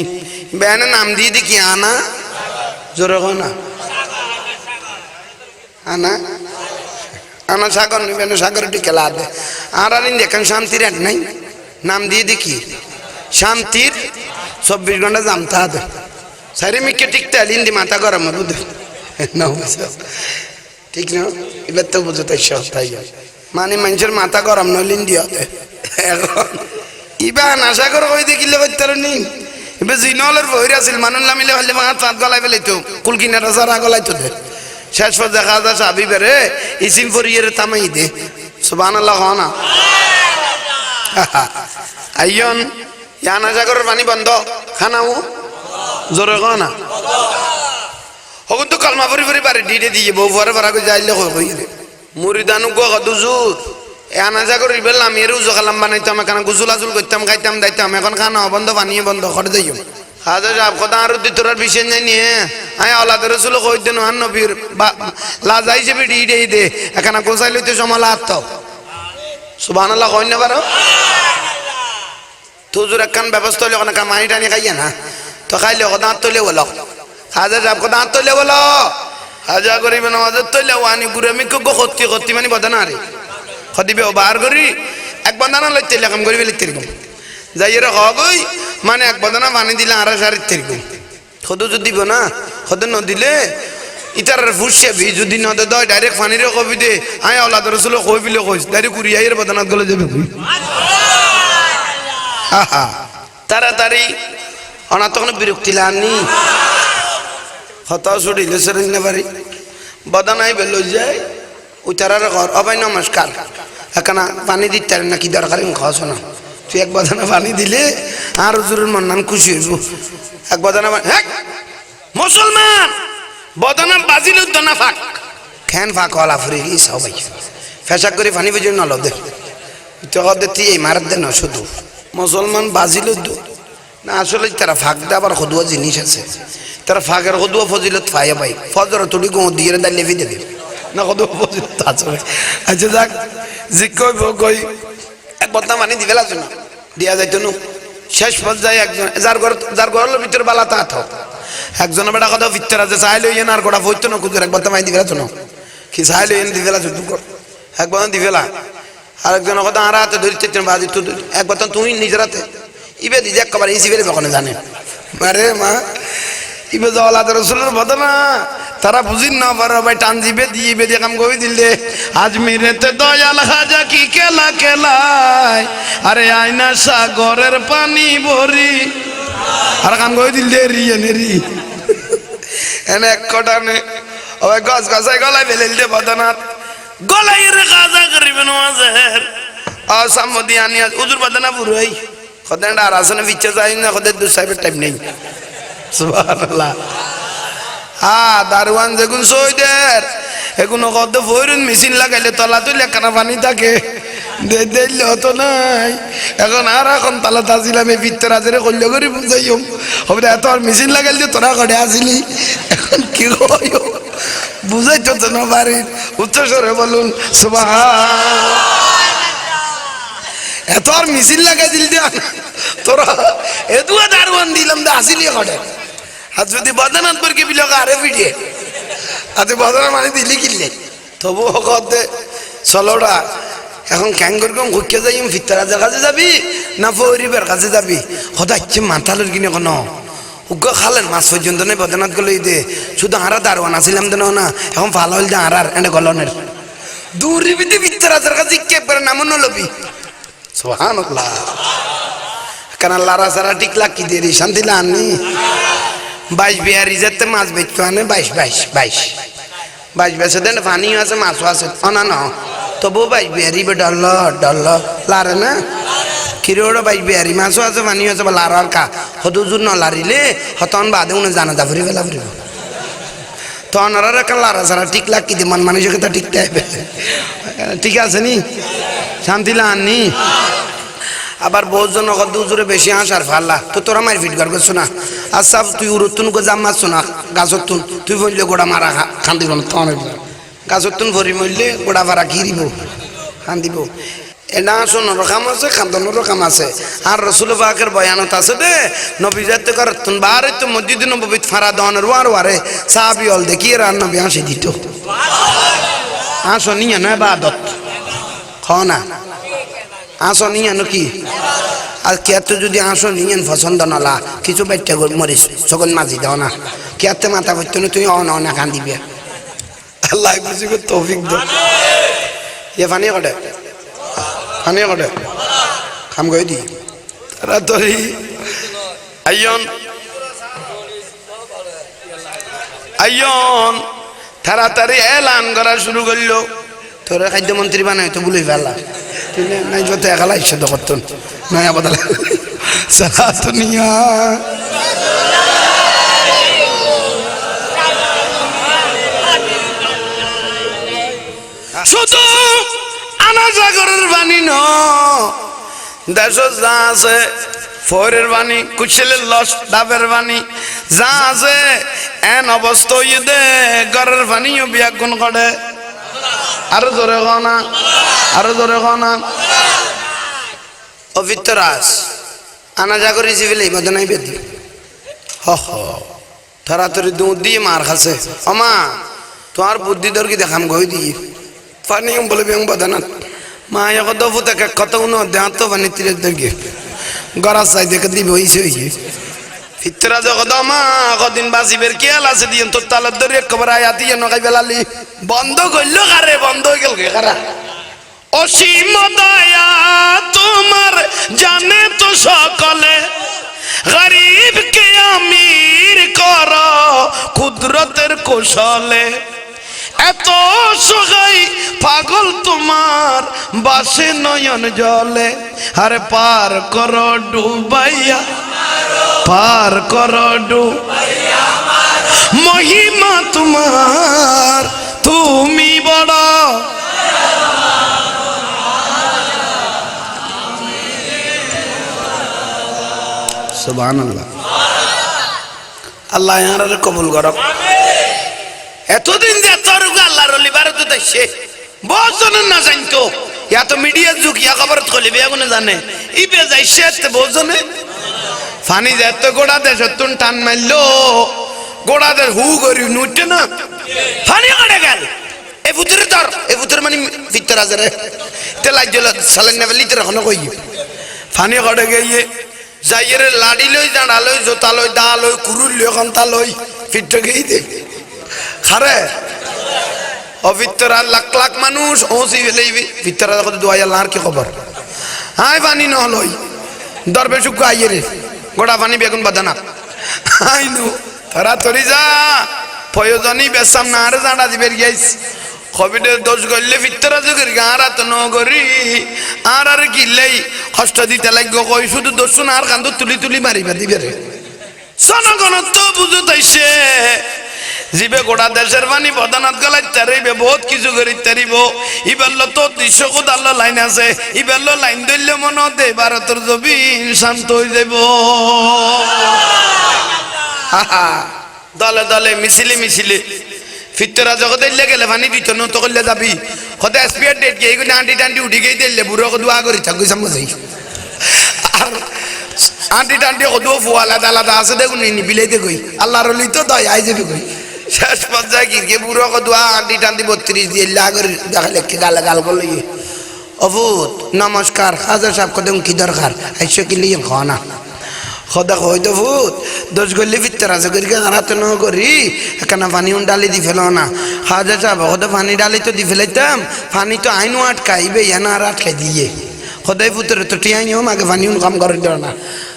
বেন নাম দিয়ে দি কি আনা জোর না আনা আনা সাগর নি বেন সাগর টিকে লা দে আর আর দেখেন শান্তির এক নাই নাম দিয়ে দি কি শান্তির 24 ঘন্টা জামতা দে সারি মিকে টিকতে আলিন দি মাথা গরম বুঝ না ঠিক না এবার তো বুঝতে তাই মানে মানুষের মাথা গরম নলিন দিয়া এখন ইবা আশা করে কই দেখিলে কইতার নি ইবা জিনলের বহির আছিল মানুষ নামিলে হলে হাত হাত গলাই ফেলাইতো কুলকিনাটা সারা গলাইতো দে শেষ পর দেখা যায় সাবি বেরে ইসিম ফরিয়ের তামাই দে সুবহানাল্লাহ হনা আইয়ন ইয়ান আশা করে পানি বন্ধ খানাও জোরে গনা হগুন তো কালমা ফরি ফরি পারে ডিডে দিয়ে বউ ফরে ফরা কই যাইলে কই রে মুরিদানু গো দুজুর এ আনাজা করে বেলাম এর উজু খালাম বানাইতাম এখানে গুজুল আজুল করতাম খাইতাম দাইতাম এখন খানা বন্ধ পানিয়ে বন্ধ করে যাইও হাজার সাহেব কথা আর তোরার বিষয় নাই নিয়ে আয় আল্লাহ রসুল কই দেন আন নবীর লাজা হিসেবে ডি দে এখানে গোসাই লইতে সমলা আত্ম সুবহানাল্লাহ কই না পারো তুজুর একখান ব্যবস্থা হলে ওখানে মানি টানি খাইয়া না তো খাইলে দাঁত তলে বলো হাজার সাহেব দাঁত তলে বলো হাজা করিবে নামাজের তৈলে ওয়ানি গুরে আমি কো খত্তি খত্তি মানে বদনা রে খদিবে ও বার করি এক বদনা লইতে লাগাম করিবে লিতে রকম যাইয়ে রে হগই মানে এক বদনা পানি দিলে আর সারি তেরকম খদ যদি দিব না খদ ন দিলে ইতার ফুসে বি যদি ন দে ডাইরেক্ট পানি রে কবি দে আই আওলাদ রাসূল কই বিলে কইস ডাইরেক্ট কুরিয়াইয়ের বদনা গলে যাবে আহা তাড়াতাড়ি অনা তখন বিরক্তি লানি হতাশ উঠিলে সেরেন না পারি বদানাই বেলো যায় উতারার ঘর অবাই নমস্কার এখানে পানি দিতে না কি দরকার খাওয়াছো না তুই এক বদানা পানি দিলে আর হুজুরের মন নাম খুশি হইব এক বদানা মুসলমান বদানা বাজিল দনা ফাঁক খ্যান ফাঁক হলা ফুরি গিয়ে সবাই ফেসাক করে পানি বুঝে নল দে তুই এই মারাত দে না শুধু মুসলমান বাজিল না আসলে তারা ফাঁক দে আবার খদুয়া জিনিস আছে তারা ফাঁকের খদুয়া ফজিলত ফাইয়া পাই ফজর তুলি গো দিয়ে দাঁড়িয়ে ফি দেবে না খদুয়া ফজিলত আছে আচ্ছা যাক জি কই এক বদনা মানি দিবে লাগতো না দিয়া যাইতো না শেষ পর্যায়ে একজন যার ঘরের ভিতরে বালা তা থাক একজনের বেটা কথা ভিতরে আছে চাইলে ইয়ে আর গোটা ফইতো না কুজুর এক বদনা মানি দিবে লাগতো না কি চাইলে ইয়ে দিবে লাগতো দুকর এক বদনা দিবে লা আর একজনের কথা আর হাতে ধরতে বাজি তো এক বদনা তুই নিজের হাতে ইবে দিজে একবার ইসি বেরে কখনো জানে আরে মা ইবে যাওয়ালা রসুলের বদনা তারা বুঝিন না পারো ভাই টান দিবে দিয়ে কাম কই দিলে আজ মেরেতে দয়াল খাজা কি খেলা কেলাই আরে আয়না সাগরের পানি ভরি আর কাম করে দিল দে রি এনে রি এনে এক কটানে ওই গছ গছাই গলায় ফেলে দিতে বদনাথ গলাই রে কাজা করিবেন ওয়াজের আসামদি আনিয়া উজুর বদনা পুরোই খদেন আর আসনে বিচ্ছে যাই না খদের দু সাইবের টাইম নেই সুবহানাল্লাহ দারওয়ান যেগুন সইদের এগুলো কত ফইরুন মেশিন লাগাইলে তলা তুলে কানা পানি থাকে দিলে হতো নাই এখন তালা তাছিলাম এই ভিতর আজরে কল্য করে বুঝাইও হবে এত আর মেশিন লাগাইলে তোরা ঘরে আসিলি এখন কি কই বুঝাইতো তো না বাড়ির উচ্চস্বরে বলুন সুবহান এত আর মেশিন লাগাই দিল তোরা এদুয়া দারওয়ান দিলাম দা আসিলি ঘরে আর যদি বদনাথ বর্গে বিলক আরে ভিডিয়ে আজ বদনা মানে দিলি কিনলে তবু কদে চলোটা এখন ক্যাং করকম ঘুরকে যাই ফিতরাজের কাছে যাবি না ফরিবের কাছে যাবি হদাচ্ছে মাথালের কিনে কোনো উগ্র খালেন মাছ পর্যন্ত নেই বদনাথ গেলে দে শুধু হারা দারওয়ান আসিলাম দেন না এখন ভালো হইল যে হারার এনে গলনের দূরি বিধি ফিতরাজের কাছে কে করে নাম নলবি সুবহানাল্লাহ কেন লারা সারা ঠিক লাকি দেরি শান্তি লানি 22 বিয়ারি যেতে মাছ বেচতে আনে 22 বেচে দেন পানিও আছে মাছও আছে অনা ন তবু 22 বিয়ারি বে ডল লারে না কিরোড় 22 বিয়ারি মাছও আছে পানিও আছে লার আর কা হদুজুর ন লারিলে হতন বাদে উনি জানা দা ফুরি ফেলা ফুরিব তখন আর একটা লারা সারা ঠিক লাকি দি মন মানুষের কথা ঠিক টাইবে ঠিক আছে নি শান্তি লানি আবার বহুত জন দুজুরে বেশি আসার ফাল্লা তো তোরা মার ফিট করবে শোনা আর সব তুই উরুতুন কো জাম মাছ শোনা গাছতুন তুই বললে গোড়া মারা খান দিব না তখন গাছতুন ভরি মরলে গোড়া ভাড়া ঘিরিব খান দিব এটা শোনার কাম আছে খান্দনের কাম আছে আর রসুল পাকের বয়ানত আছে দে নবী যাতে করতুন বারে তো মসজিদ নববীত ফারা দনের ওয়ারে সাহাবী হল দেখি আর নবী হাসি দিত আসো নিয়ে নয় বাদত খনা আসো নিয়ে কি আর কেয়াতে যদি আসো নিয়ে পছন্দ নলা কিছু বাইটা মরিস সকল মাঝি দাও না কেয়াতে মাথা করতো না তুই অনা খান দিবে আল্লাহ বুঝি তৌফিক দাও এ ফানি কটে খাম গই দি তারা তরি আইয়ন তাড়াতাড়ি এলান করা শুরু করলো তোরা খাদ্যমন্ত্রী বানাই তো বলে ফেলা নাই যত একালা ইচ্ছে তো করতেন নয়া বদলা সালাতুনিয়া শুধু আনা সাগরের বাণী ন দেশ যা আছে ফরের বাণী কুশলের লস ডাবের বাণী যা আছে এন অবস্থা দে ঘরের বাণীও বিয়াগুণ করে আরো জোরে খানা অভিতরাস আনা যা করে সিভিল এই মধ্যে নাই বেদি তাড়াতাড়ি দুধ দিয়ে মার খাসে অমা তোমার বুদ্ধি দর কি দেখাম গই দিয়ে পানি বলে বেং বদানাত মা এখন দফু থেকে কত উনো দেহাত তো পানি তীরে দরকে গড়া চাই দেখে দিবে হইছে ফিতরা জগত মা কদিন বাসিবের খেয়াল আছে দিয়ে তোর তালের ধরে একবার আয়াতি নকাই বেলালি বন্ধ করলো কারে বন্ধ হয়ে গেল কারা অসীম দয়া তোমার জানে তো সকলে গরিব কে আমির কর কুদরতের কৌশলে এত সগাই পাগল তোমার বাসে নয়ন জলে আরে পার করো ডুবাইয়া পার করো ডুবাইয়া মহিমা তোমার তুমি বড় সুবহানাল্লাহ আল্লাহ ইয়ার কবুল করো এতদিন যে তোর আল্লাহর ওলি ভারত দেশে বহুজন না জানতো ইয়া তো মিডিয়ার যুগ ইয়া খবর কলি বেগুনে জানে ইবে যাইছে তে বহুজনে ফানি যেত গোড়া দেশ তুন টান মারলো গোড়া দেশ হু করি নুটে না ফানি কাটে গেল এ পুত্র মানে ভিতর আছে রে তে লাগছিল সালেন না লিতে রাখনো কই ফানি কাটে গিয়ে যাইরে লাড়ি লই জাঁড়া লই জোতা লই দা লই কুরুল লই খন্তা লই ফিট গই দে খারে অভিতরা লাখ লাখ মানুষ ওসি ফেলেইবি ভিতরা কত দোয়া আল্লাহ আর কি খবর হাই পানি নহলই দরবে সুখ আইয়ে রে গোড়া পানি বেগুন বাদানা হাই নু তারা তরি যা প্রয়োজনই বেসাম না আর জানা দিবের গেছ কোভিডের দোষ গড়লে ভিতরা যুগের গাঁরা তো নগরি আর কিলেই কষ্ট দিতে লাগবে কই শুধু দোষ না আর কান্দ তুলি তুলি মারিবা দিবে রে জনগণ তো বুঝো তাইছে জিবে গোটা দেশের পানি প্রধানত গলায় তারিবে বহুত কিছু করি তারিব ইবেললো তো দৃশ্য কোদাল্লো লাইন আছে ইবেললো লাইন ধরলে মনে হতে ভারতের জমিন শান্ত হয়ে যাব দলে দলে মিছিলে মিছিলে ফিতরা জগতে গেলে পানি দিত নত করলে যাবি কতে স্পিয়ার ডেট গিয়ে এগুলো আন্টি টান্টি উঠে গিয়ে দিলে বুড়ো দোয়া করি থাকবি সামনে আর আন্টি টান্টি কদুও ফুয়ালা আলাদা আছে দেখুন বিলাইতে কই আল্লাহর রলি তো দয় আই যাবি কই শেষ পর্যায়ে কি বুড়ো কদুয়া আন্টি টান্টি 32 দিয়ে লাগরে দেখালে কি গাল গাল করলো অভূত নমস্কার হাজার সাহেব কদম কি দরকার আইসো কি লিয়ে খাওয়া না খোদা কই তো ভূত দোষ গলি ভিতর আছে করি হারাতে ন করি এখানে পানি ডালি দি ফেলো না হাজার সাহেব খোদা পানি ডালি তো দি ফেলাইতাম পানি তো আইনও আটকাইবে এনা আর আটকাই দিয়ে খোদাই পুত্র তো টিয়াই নিও আগে পানি কাম করে দিও না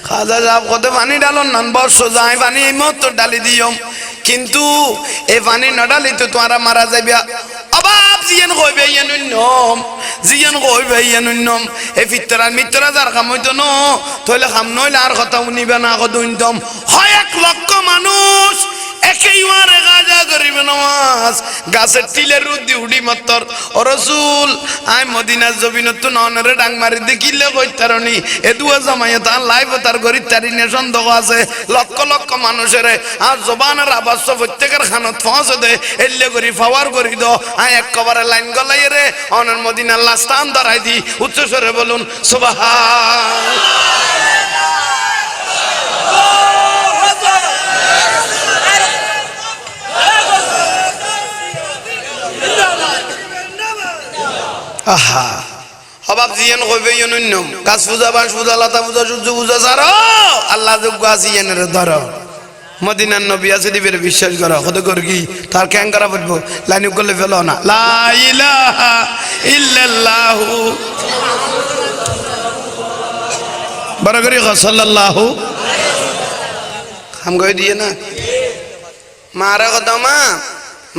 খাজা সাহেব কত পানি ডালন নান বর্ষ যায় পানি এই মত ডালি দিও কিন্তু এই পানি না ডালি তো তোমরা মারা যাবে অবাব জিয়ান কইবে ইয়ানুন্নম জিয়ান কইবে ইয়ানুন্নম এই ফিতরার মিত্রা যার কাম হইতো ন তইলে কাম নইলে আর কথা শুনিবে না কদুইনতম হয় 1 লক্ষ মানুষ একেইবারে গাজা করিবে নামাজ গাছের টিলের রুদি উডি মত্তর ও রাসূল আই মদিনার জমিনত ননরে ডাং মারি দেখিলে কইতারনি এ দুয়া জামায়াত আর লাইভ তার গরিব তারিনে সন্দেহ আছে লক্ষ লক্ষ মানুষের আর জবানের আওয়াজ প্রত্যেকের খানত পৌঁছে দে এল্লে করি পাওয়ার করি দ আই একবারে লাইন গলাই রে অনর মদিনার লাস্তান ধরাই দি উচ্চ স্বরে বলুন সুবহানাল্লাহ আহা অবাব জিয়ান কইবে ইয়নুন্নম গাছ পূজা বাঁশ পূজা লতা পূজা সূর্য পূজা ছাড়ো আল্লাহ যোগ্য আছে ইয়ানের ধরো মদিনার নবী আছে দিবের বিশ্বাস করো কত করি কি তার ক্যাং করা পড়বো লাইন করলে ফেলো না লা ইলাহা ইল্লাল্লাহু বড় করি সাল্লাল্লাহু হাম কই দিয়ে না মারা কথা মা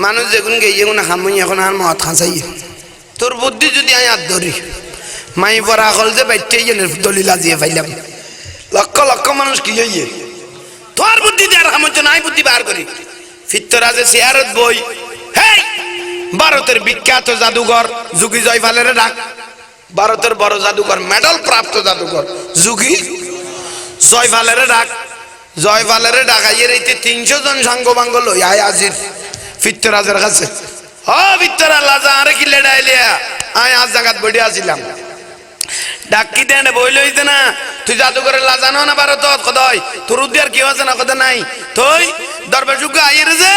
মানুষ যেগুন গিয়ে গুণ হামুই এখন আর মত খাঁচাই তোর বুদ্ধি যদি আমি হাত ধরি মাই পড়া হল যে বাইতে দলিল আজিয়ে পাইলাম লক্ষ লক্ষ মানুষ কি হইয়ে তোর বুদ্ধি দিয়ে আর হামচ নাই বুদ্ধি বার করি ফিত্তর আছে সিয়ারত বই হেই ভারতের বিখ্যাত জাদুঘর যুগি জয়পালের ডাক ভারতের বড় জাদুঘর মেডেল প্রাপ্ত জাদুঘর যুগি জয়পালের ডাক জয়পালের ডাকাইয়ের এইতে 300 জন সাঙ্গবাঙ্গ লই আয় আজির ফিত্তর আজের কাছে ও ভিতরা লাজা আরে কি লেডাইলিয়া আয় আজ জায়গাত বডি আসিলাম ডাকি দেন বইল হইতে না তুই জাদুঘরে লাজানো না ভারত কদয় তোর উদ্যার কি আছে না কথা নাই তুই দরবার যুগ আইর যে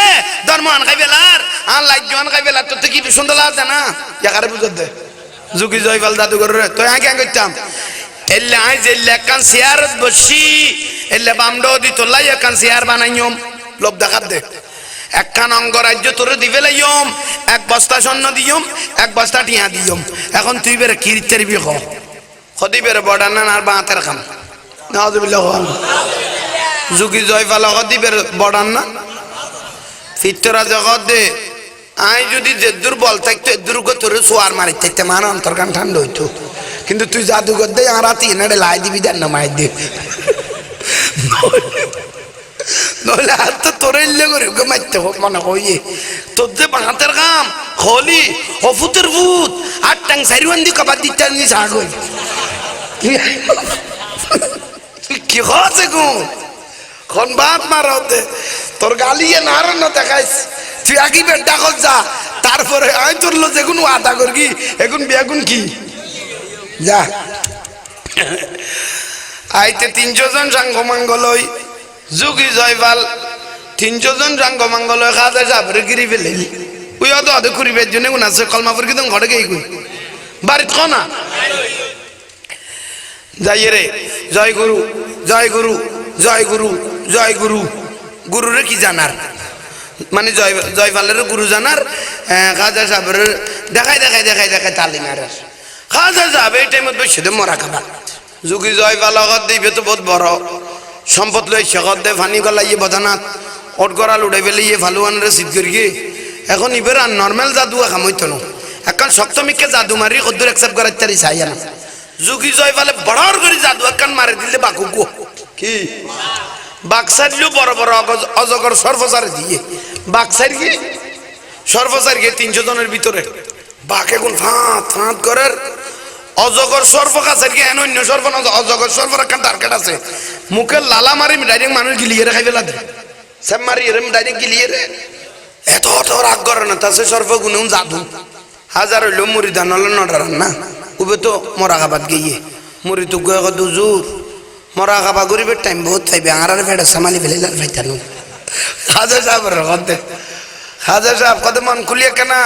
ধর্মান খাইবেলার আর লাইজন খাইবেলার তোর কি সুন্দর আছে না একারে বুঝত দে যুগি জয়পাল জাদুঘরে তুই আগে আগে করতাম এলে আই যে লেকান সিয়ারত বসি এলে বামডো দি তোলাই একান সিয়ার বানাইম লোভ দেখাত দে একখান অঙ্গরাজ্য তোর দিবে লাইম 1 বস্তা স্বর্ণ দিয়ম 1 বস্তা টিয়া দিয়ম এখন তুই বের কিরতের বি খদি বের বড়ান না আর বাঁতের খাম নাউযুবিল্লাহ যুগি জয়পাল খদি বের বড়ান না ফিতরা জগৎ দে আই যদি যে দুর্বল থাকতো দুর্গ তোর সোয়ার মারি থাকতে মান অন্তরকান ঠান্ডা হইতো কিন্তু তুই জাদুঘর দে আর রাতি এনে লাই দিবি দেন না মাই দে নইলে আর তো তোর এলে করি ওকে মারতে হোক মনে হইয়ে তোর যে বাঁতের কাম খলি হফুতের ভূত আর টাং সারিবন্দি কবার দিতে নি ছাগল তুই কি হচ্ছে কোন বাপ মারতে তোর গালিয়ে নার না দেখাইস তুই আগে বেডা কর যা তারপরে আই তোর লো যেগুন আদা করবি এখন বেগুন কি যা আইতে 300 জন সাঙ্গমাঙ্গলই যুগি জয়পাল 300 জন সাঙ্গমাঙ্গলই খাজা যাবরে গিরি ফেলে ওই অত অত করিবের জন্য কোন আছে কলমাপুর কি তুমি ঘরে গিয়ে কই বাড়িত ক না যাই রে জয় গুরু জয় গুরু জয় গুরু জয় গুরু গুরুরে কি জানার মানে জয়পালের গুরু জানার খাজা সাহেবের দেখাই তালিম আর খাজা সাহেব এই টাইমত বসে দে মরা খাবার যুগি জয়পাল দিবে তো বহুত বড় সম্পদ লই শেখত দে ফানি গলাইয়ে বদানাথ ওট গড়াল উড়ে ফেলে ইয়ে ফালুয়ানরে সিদ্ধ করিয়ে এখন ইবের আর নর্মাল জাদু খামইত না এখন সপ্তমীকে জাদু মারি কদ্দুর একসেপ্ট করার তারি চাই না যুগি জয়পালে বড় করে জাদু একখান মারি দিলে বাকু গো কি বাক্সারিও বড় বড় অজগর সর্বসারে দিয়ে বাক্সার কি সর্বসার গিয়ে 300 জনের ভিতরে বাঘে কোন ফাঁত করার অজগর সর্ব কাছে গিয়ে অন্য সর্ব না অজগর সর্বর একটা টার্গেট আছে মুখে লালা মারি ডাইরেক্ট মানুষ গিলিয়ে রে খাইবে লাগে সব মারি এরম ডাইরেক্ট গিলিয়ে রে এত রাগ করে না তাছে সর্ব গুণ জাদু হাজার হইল মুড়িদান হলো নডারান না উবে তো মরা খাবাত গিয়ে মুড়ি তো গয়ে কত জোর মরা খাবা গরিবের টাইম বহুত চাইবে আর ফেটে সামালি ফেলে লাল ফাইতানো হাজার সাহেবের হাজার সাহেব কত মন খুলিয়ে কেনা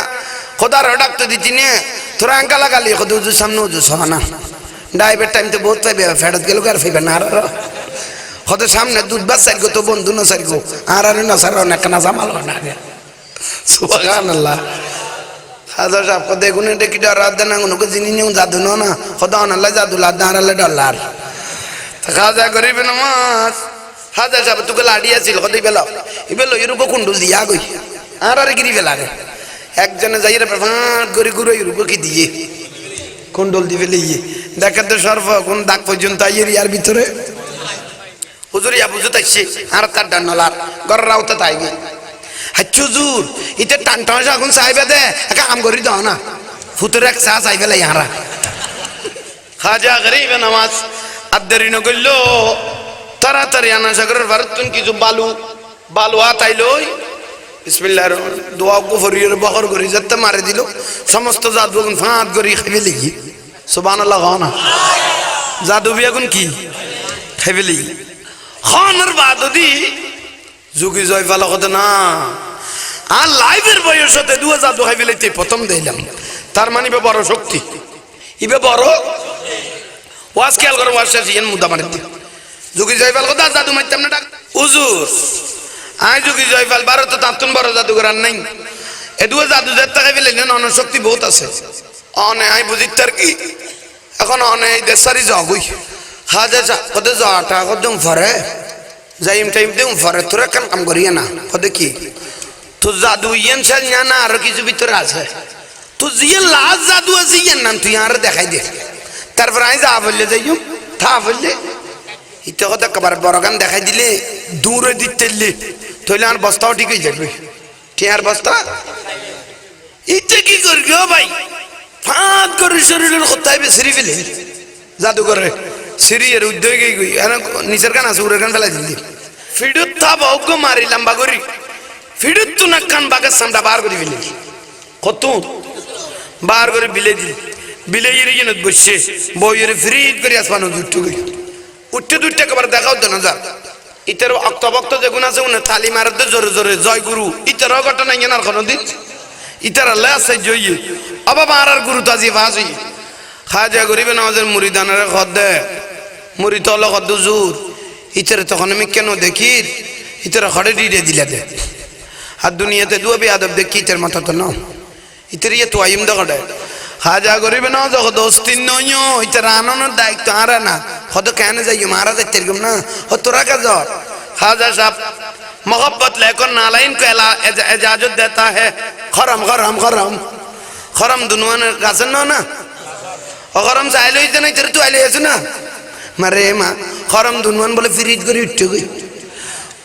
খোদার ডাকতে দিচ্ছি নিয়ে তোরা আঙ্কা লাগালি কত উজুর সামনে উজু সহানা ডাইবের টাইম তো বহুত চাইবে ফেরত গেল আর ফেবে না আর কত সামনে দুধ বাস সারিগো তো বন্ধু না সারিগো আর না সার অনেক না জামাল না সুবহানাল্লাহ হাজার সাহেব কত দেখুন এটা কি ডর রাত না কোনো জিনিস নিয়ে জাদু না কত অনাল্লাহ জাদু লাদ না আড়ালে ডলার খাজা গরিব নামাজ হাজার সাহেব তোকে লাড়িয়ে ছিল কত বেলা ইবেলো এরকম কুন্ডুল দিয়া গই আর গিরি বেলা রে একজনে যাই রে ফাঁট করে ঘুরে এরকম কি দিয়ে কুন্ডল দিবে লিয়ে দেখে তো সর্ব কোন দাগ পর্যন্ত আইয়ের ইয়ার ভিতরে হুজুর ইয়া বুঝতে তাইছে আর তার ডান্নলার গর রাউতে তাই গে হাচ্ছু হুজুর ইতে টান টান এখন চাইবে দে একা কাম করি দাও না ফুতুর এক চা চাইবে লাই হারা খাজা গরিব নামাজ আদেরি নগল্য তাড়াতাড়ি আনা সাগরের ভারতুন কিছু বালু আতাইলই বিসমিল্লাহির দোয়া কুফরির বহর করি যেতে মারে দিল সমস্ত জাদু ফাঁত করি খাইবে লিখি সুবহানাল্লাহ না জাদু বিয়াগুন কি খাইবে লিখি খানের বাদদি যুগি জয়পাল কত না আর লাইভের বয়সতে দুয়া জাদু খাইবে লিখতে প্রথম দিলাম তার মানে বড় শক্তি ইবে বড় ওয়াজ খেয়াল করো ওয়াজ শেষ ইয়ান মুদা মারে যুগি জয়পাল কথা জাদু মারতাম না ডাক হুজুর আই যুগি জয়পাল ভারত তাতুন বড় জাদু করার নাই এদুয়া জাদু যেতে খাই ফেলে না শক্তি বহুত আছে অনে আই বুঝিত তার কি এখন অনে এই দেশারি জগই হাজা কত যাটা কত ফরে যাইম টাইম দেম ফরে তোরা কাম করিয়ে না কত কি তো জাদু ইয়ান ছাল না আর কিছু ভিতরে আছে তো জিয়া লাজ জাদু আছে ইয়ান নাম তুই আর দেখাই দে তারপর আই যা বললে যাইম থা বললে ইতে কথা কবার বড়গান দেখাই দিলে দূরে দিতেলে তইলে আর বস্তাও ঠিক হয়ে যাবে টিয়ার বস্তা ইতে কি করবি ও ভাই ফাঁদ করে শরীরের কোথায় বেসরি ফেলে জাদু করে সিরিয়ের উদ্যোগে গই আর নিচের কান আছে উড়ের কান ফেলাই দিলি ফিডুত তা বউক মারি লম্বা করি ফিডুত তো নাকান বাগের সামটা বার করে ফেলি কত বার করে বিলে দিল বিলে ইরে যেন বসে বইয়ের ফ্রিজ করে আসবানো দুটো গই উঠতে দুইটা কবার দেখাও দেন যা ইতার অক্তভক্ত যেগুন আছে উনি তালি মারতে জোরে জোরে জয় গুরু ইতার ঘটনা ইয়ে আর কোনোদিন ইতার আল্লাহ আছে জয়ী অবাবা আর গুরু তাজি ভাজি খাজা গরিবে নামাজের মুরিদানের খদ দে মুড়ি তল খদ জোর ইতার তখন আমি কেন দেখি ইতার খড়ে ডিড়ে দিলে দে আর দুনিয়াতে দুয়া বেয়াদব দেখি ইতার মাথা তো নাও ইতার ইয়ে তো আইম দেখে খাজা গরিবে নামাজ দোস্তিন নয় ইতার আনানোর দায়িত্ব আর না কত কেন যাই মারা যাইতে এরকম না ও তোরা কে জ্বর খাজা সাহেব मोहब्बत लेकर नालाइन को इजाजत देता है खरम खरम खरम खरम दुनिया ने रासन ना और खरम से आइलो इतना ही तेरे तो आइलो ऐसे ना मरे माँ खरम दुनिया ने बोले फ्रीज करी उठ गई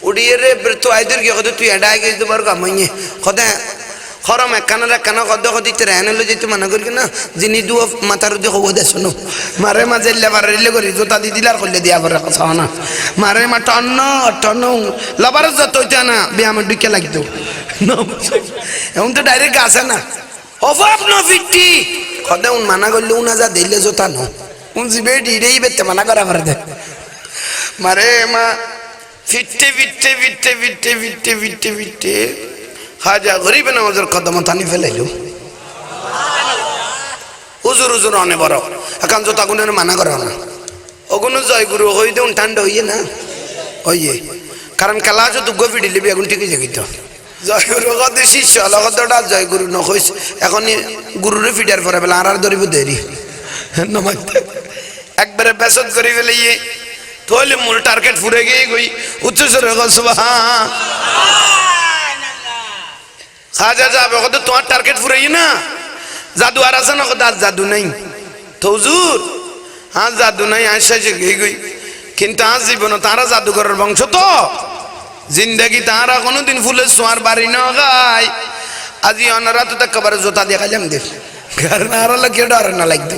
उड़िए रे फिर तो आई इधर क्या कहते तू ऐडाई के इधर बार का महीने कहते खरम एक काना कहते कहते तेरे आने लो जितने मना करके ना जिन्हीं दो माता रुदे को वो दे सुनो मारे माँ जेल्ले बार रेले करी जो तादी दिलार खोले दिया बार का साना मारे माँ टन्नो लबार जातो इतना ना बिया में डुक्के लगी तो नो उन तो डायरेक्ट गासा ना ऑफ नो फिफ्टी कहते उन मना कर लो उन आजा दिले जो ता नो उन जिबे डीडे ही बेटे मना करा बार दे मारे माँ फिट्टे फिट्टे फिट्टे फिट्टे फिट्टे फिट्टे फिट्टे खाजा गरीब नवाजर कदम थानी फेले लो हुजूर हुजूर आने बरो अकान जो ताकुने माना करो ना ओगुनो जय गुरु होई दे उन ठंड होइए ना होइए कारण कला जो दुगो वीडियो भी अगुन ठीक जगी तो জয়গুরু কত শিষ্য লগতটা জয়গুরু নকইস এখন গুরুরে ফিটার পরে বেলা আর ধরিব দেরি নমাইতে একবারে বেসত করি ফেলে ইয়ে তাহলে মূল টার্গেট ফুরে গিয়ে গই উচ্চস্বরে সুবহান খাজা যাবে কত তোমার টার্গেট ফুরাই না জাদু আর আছে না কত আর জাদু নাই তো হুজুর আজ জাদু নাই আয়সা গিয়ে গই কিন্তু আজ জীবন তারা জাদুঘরের বংশ তো জিন্দগি তারা কোনোদিন ফুলের সোয়ার বাড়ি না গায় আজি অনারা তো একেবার জোতা দেখাইলাম দেখ কারণ আর কেউ ডর না লাগতো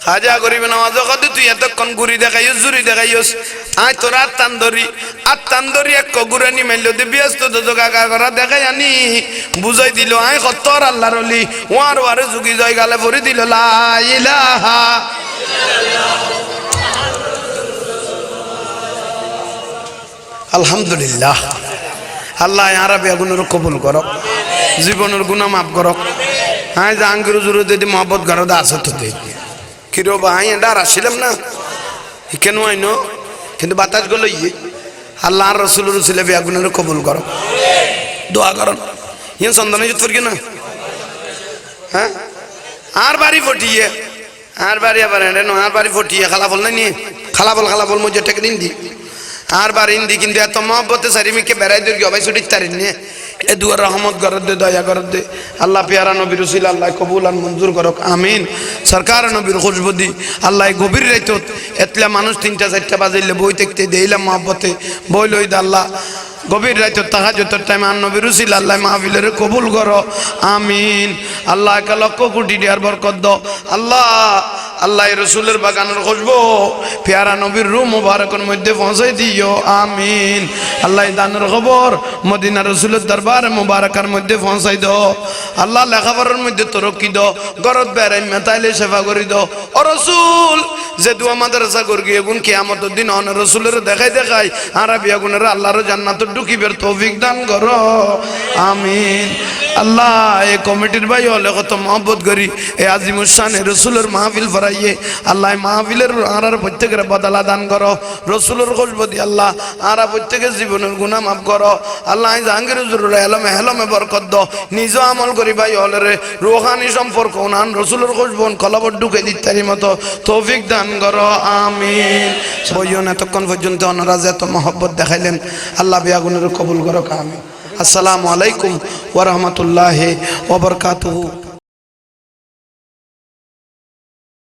খাজা করিবে না মাঝে কত তুই এতক্ষণ গুড়ি দেখাইস জুড়ি দেখাইস আয় তোর আত্মান ধরি এক গুড়ানি মাইল দে ব্যস্ত তো কাকা করা দেখাই আনি বুঝাই দিল আয় কতর আল্লাহর অলি ওয়ার ওয়ারে যুগি জয় গালে ভরি দিল লা ইলাহা আলহামদুলিল্লাহ আল্লাহ আরবে আগুনের কবুল করক জীবনের গুনাহ মাফ করক হ্যাঁ জাহাঙ্গীর জুরু যদি মহব্বত গরদা আছে তো কিরো ভাই এটা আর আসছিলাম না কেন আইন কিন্তু বাতাস গুলো ইয়ে আল্লাহ রসুল রসুল আগুনের কবুল করো দোয়া করন ইয়ে সন্ধান ফুরকি না হ্যাঁ আর বাড়ি ফটিয়ে আর বাড়ি আবার আর বাড়ি ফটিয়ে খালাফল না নিয়ে খালাফল মজা টেকে দিন দি আর বার ইন্দি কিন্তু এত মহব্বতে সারিমিকে বেড়াই দূর গবাই ছুটির তারিন নিয়ে এ দুয়ার রহমত করত দে দয়া করত দে আল্লাহ পিয়ারা নবীর রসুল আল্লাহ কবুল আর মঞ্জুর করক আমিন সরকার নবীর খুশবুদি আল্লাহ গভীর রাইতত এতলা মানুষ 3টা 4টা বাজাইলে বই দেখতে দেইলাম মহব্বতে বই লই দে আল্লাহ গভীর রাইত তাহাজ্জুদের টাইম আর নবীর রসুল আল্লাহ মাহফিলের কবুল করো আমিন আল্লাহ কা লক্ষ কোটি দেয়ার বরকত দাও আল্লাহ রসুলের বাগানের খুশবু পেয়ারা নবীর রূহ মুবারকের মধ্যে পৌঁছাই দিও আমিন আল্লাহ দানের খবর মদিনা রসুলের দরবার মুবারকের মধ্যে পৌঁছাই দাও আল্লাহ লেখাপড়ার মধ্যে তরক্কি দাও গরত বেড়াই মেতাইলে সেবা করি দাও ও রসুল যে দুয়া মাদ্রাসা করগি এগুন কিয়ামতের দিন অন রসুলের দেখাই আরবি আগুনের আল্লাহর জান্নাতের ঢুকিবের তৌফিক দান করো আমিন আল্লাহ এই কমিটির ভাই হলে কত মহব্বত করি এই আজিমুস শানে রসুলের মাহফিল ফরাইয়ে আল্লাহ মাহফিলের আরার প্রত্যেকের বদলা দান করো রসুলের খুশবুদি আল্লাহ আরা প্রত্যেকের জীবনের গুনাহ মাফ করো আল্লাহ জাহাঙ্গীর হুজুরের হেলমে বরকত দাও নিজ আমল করি ভাই হলে রে রুহানি সম্পর্ক উনান রসুলের খুশবুন কলবর ঢুকে দিত্তারি মতো তৌফিক দান করো আমিন বইয়ন এতক্ষণ পর্যন্ত ওনারা যে এত মহব্বত দেখাইলেন আল্লাহ বিয়াগুনের কবুল করো আমিন আসসালামু আলাইকুম ওয়া রাহমাতুল্লাহি ওয়া বারাকাতুহু।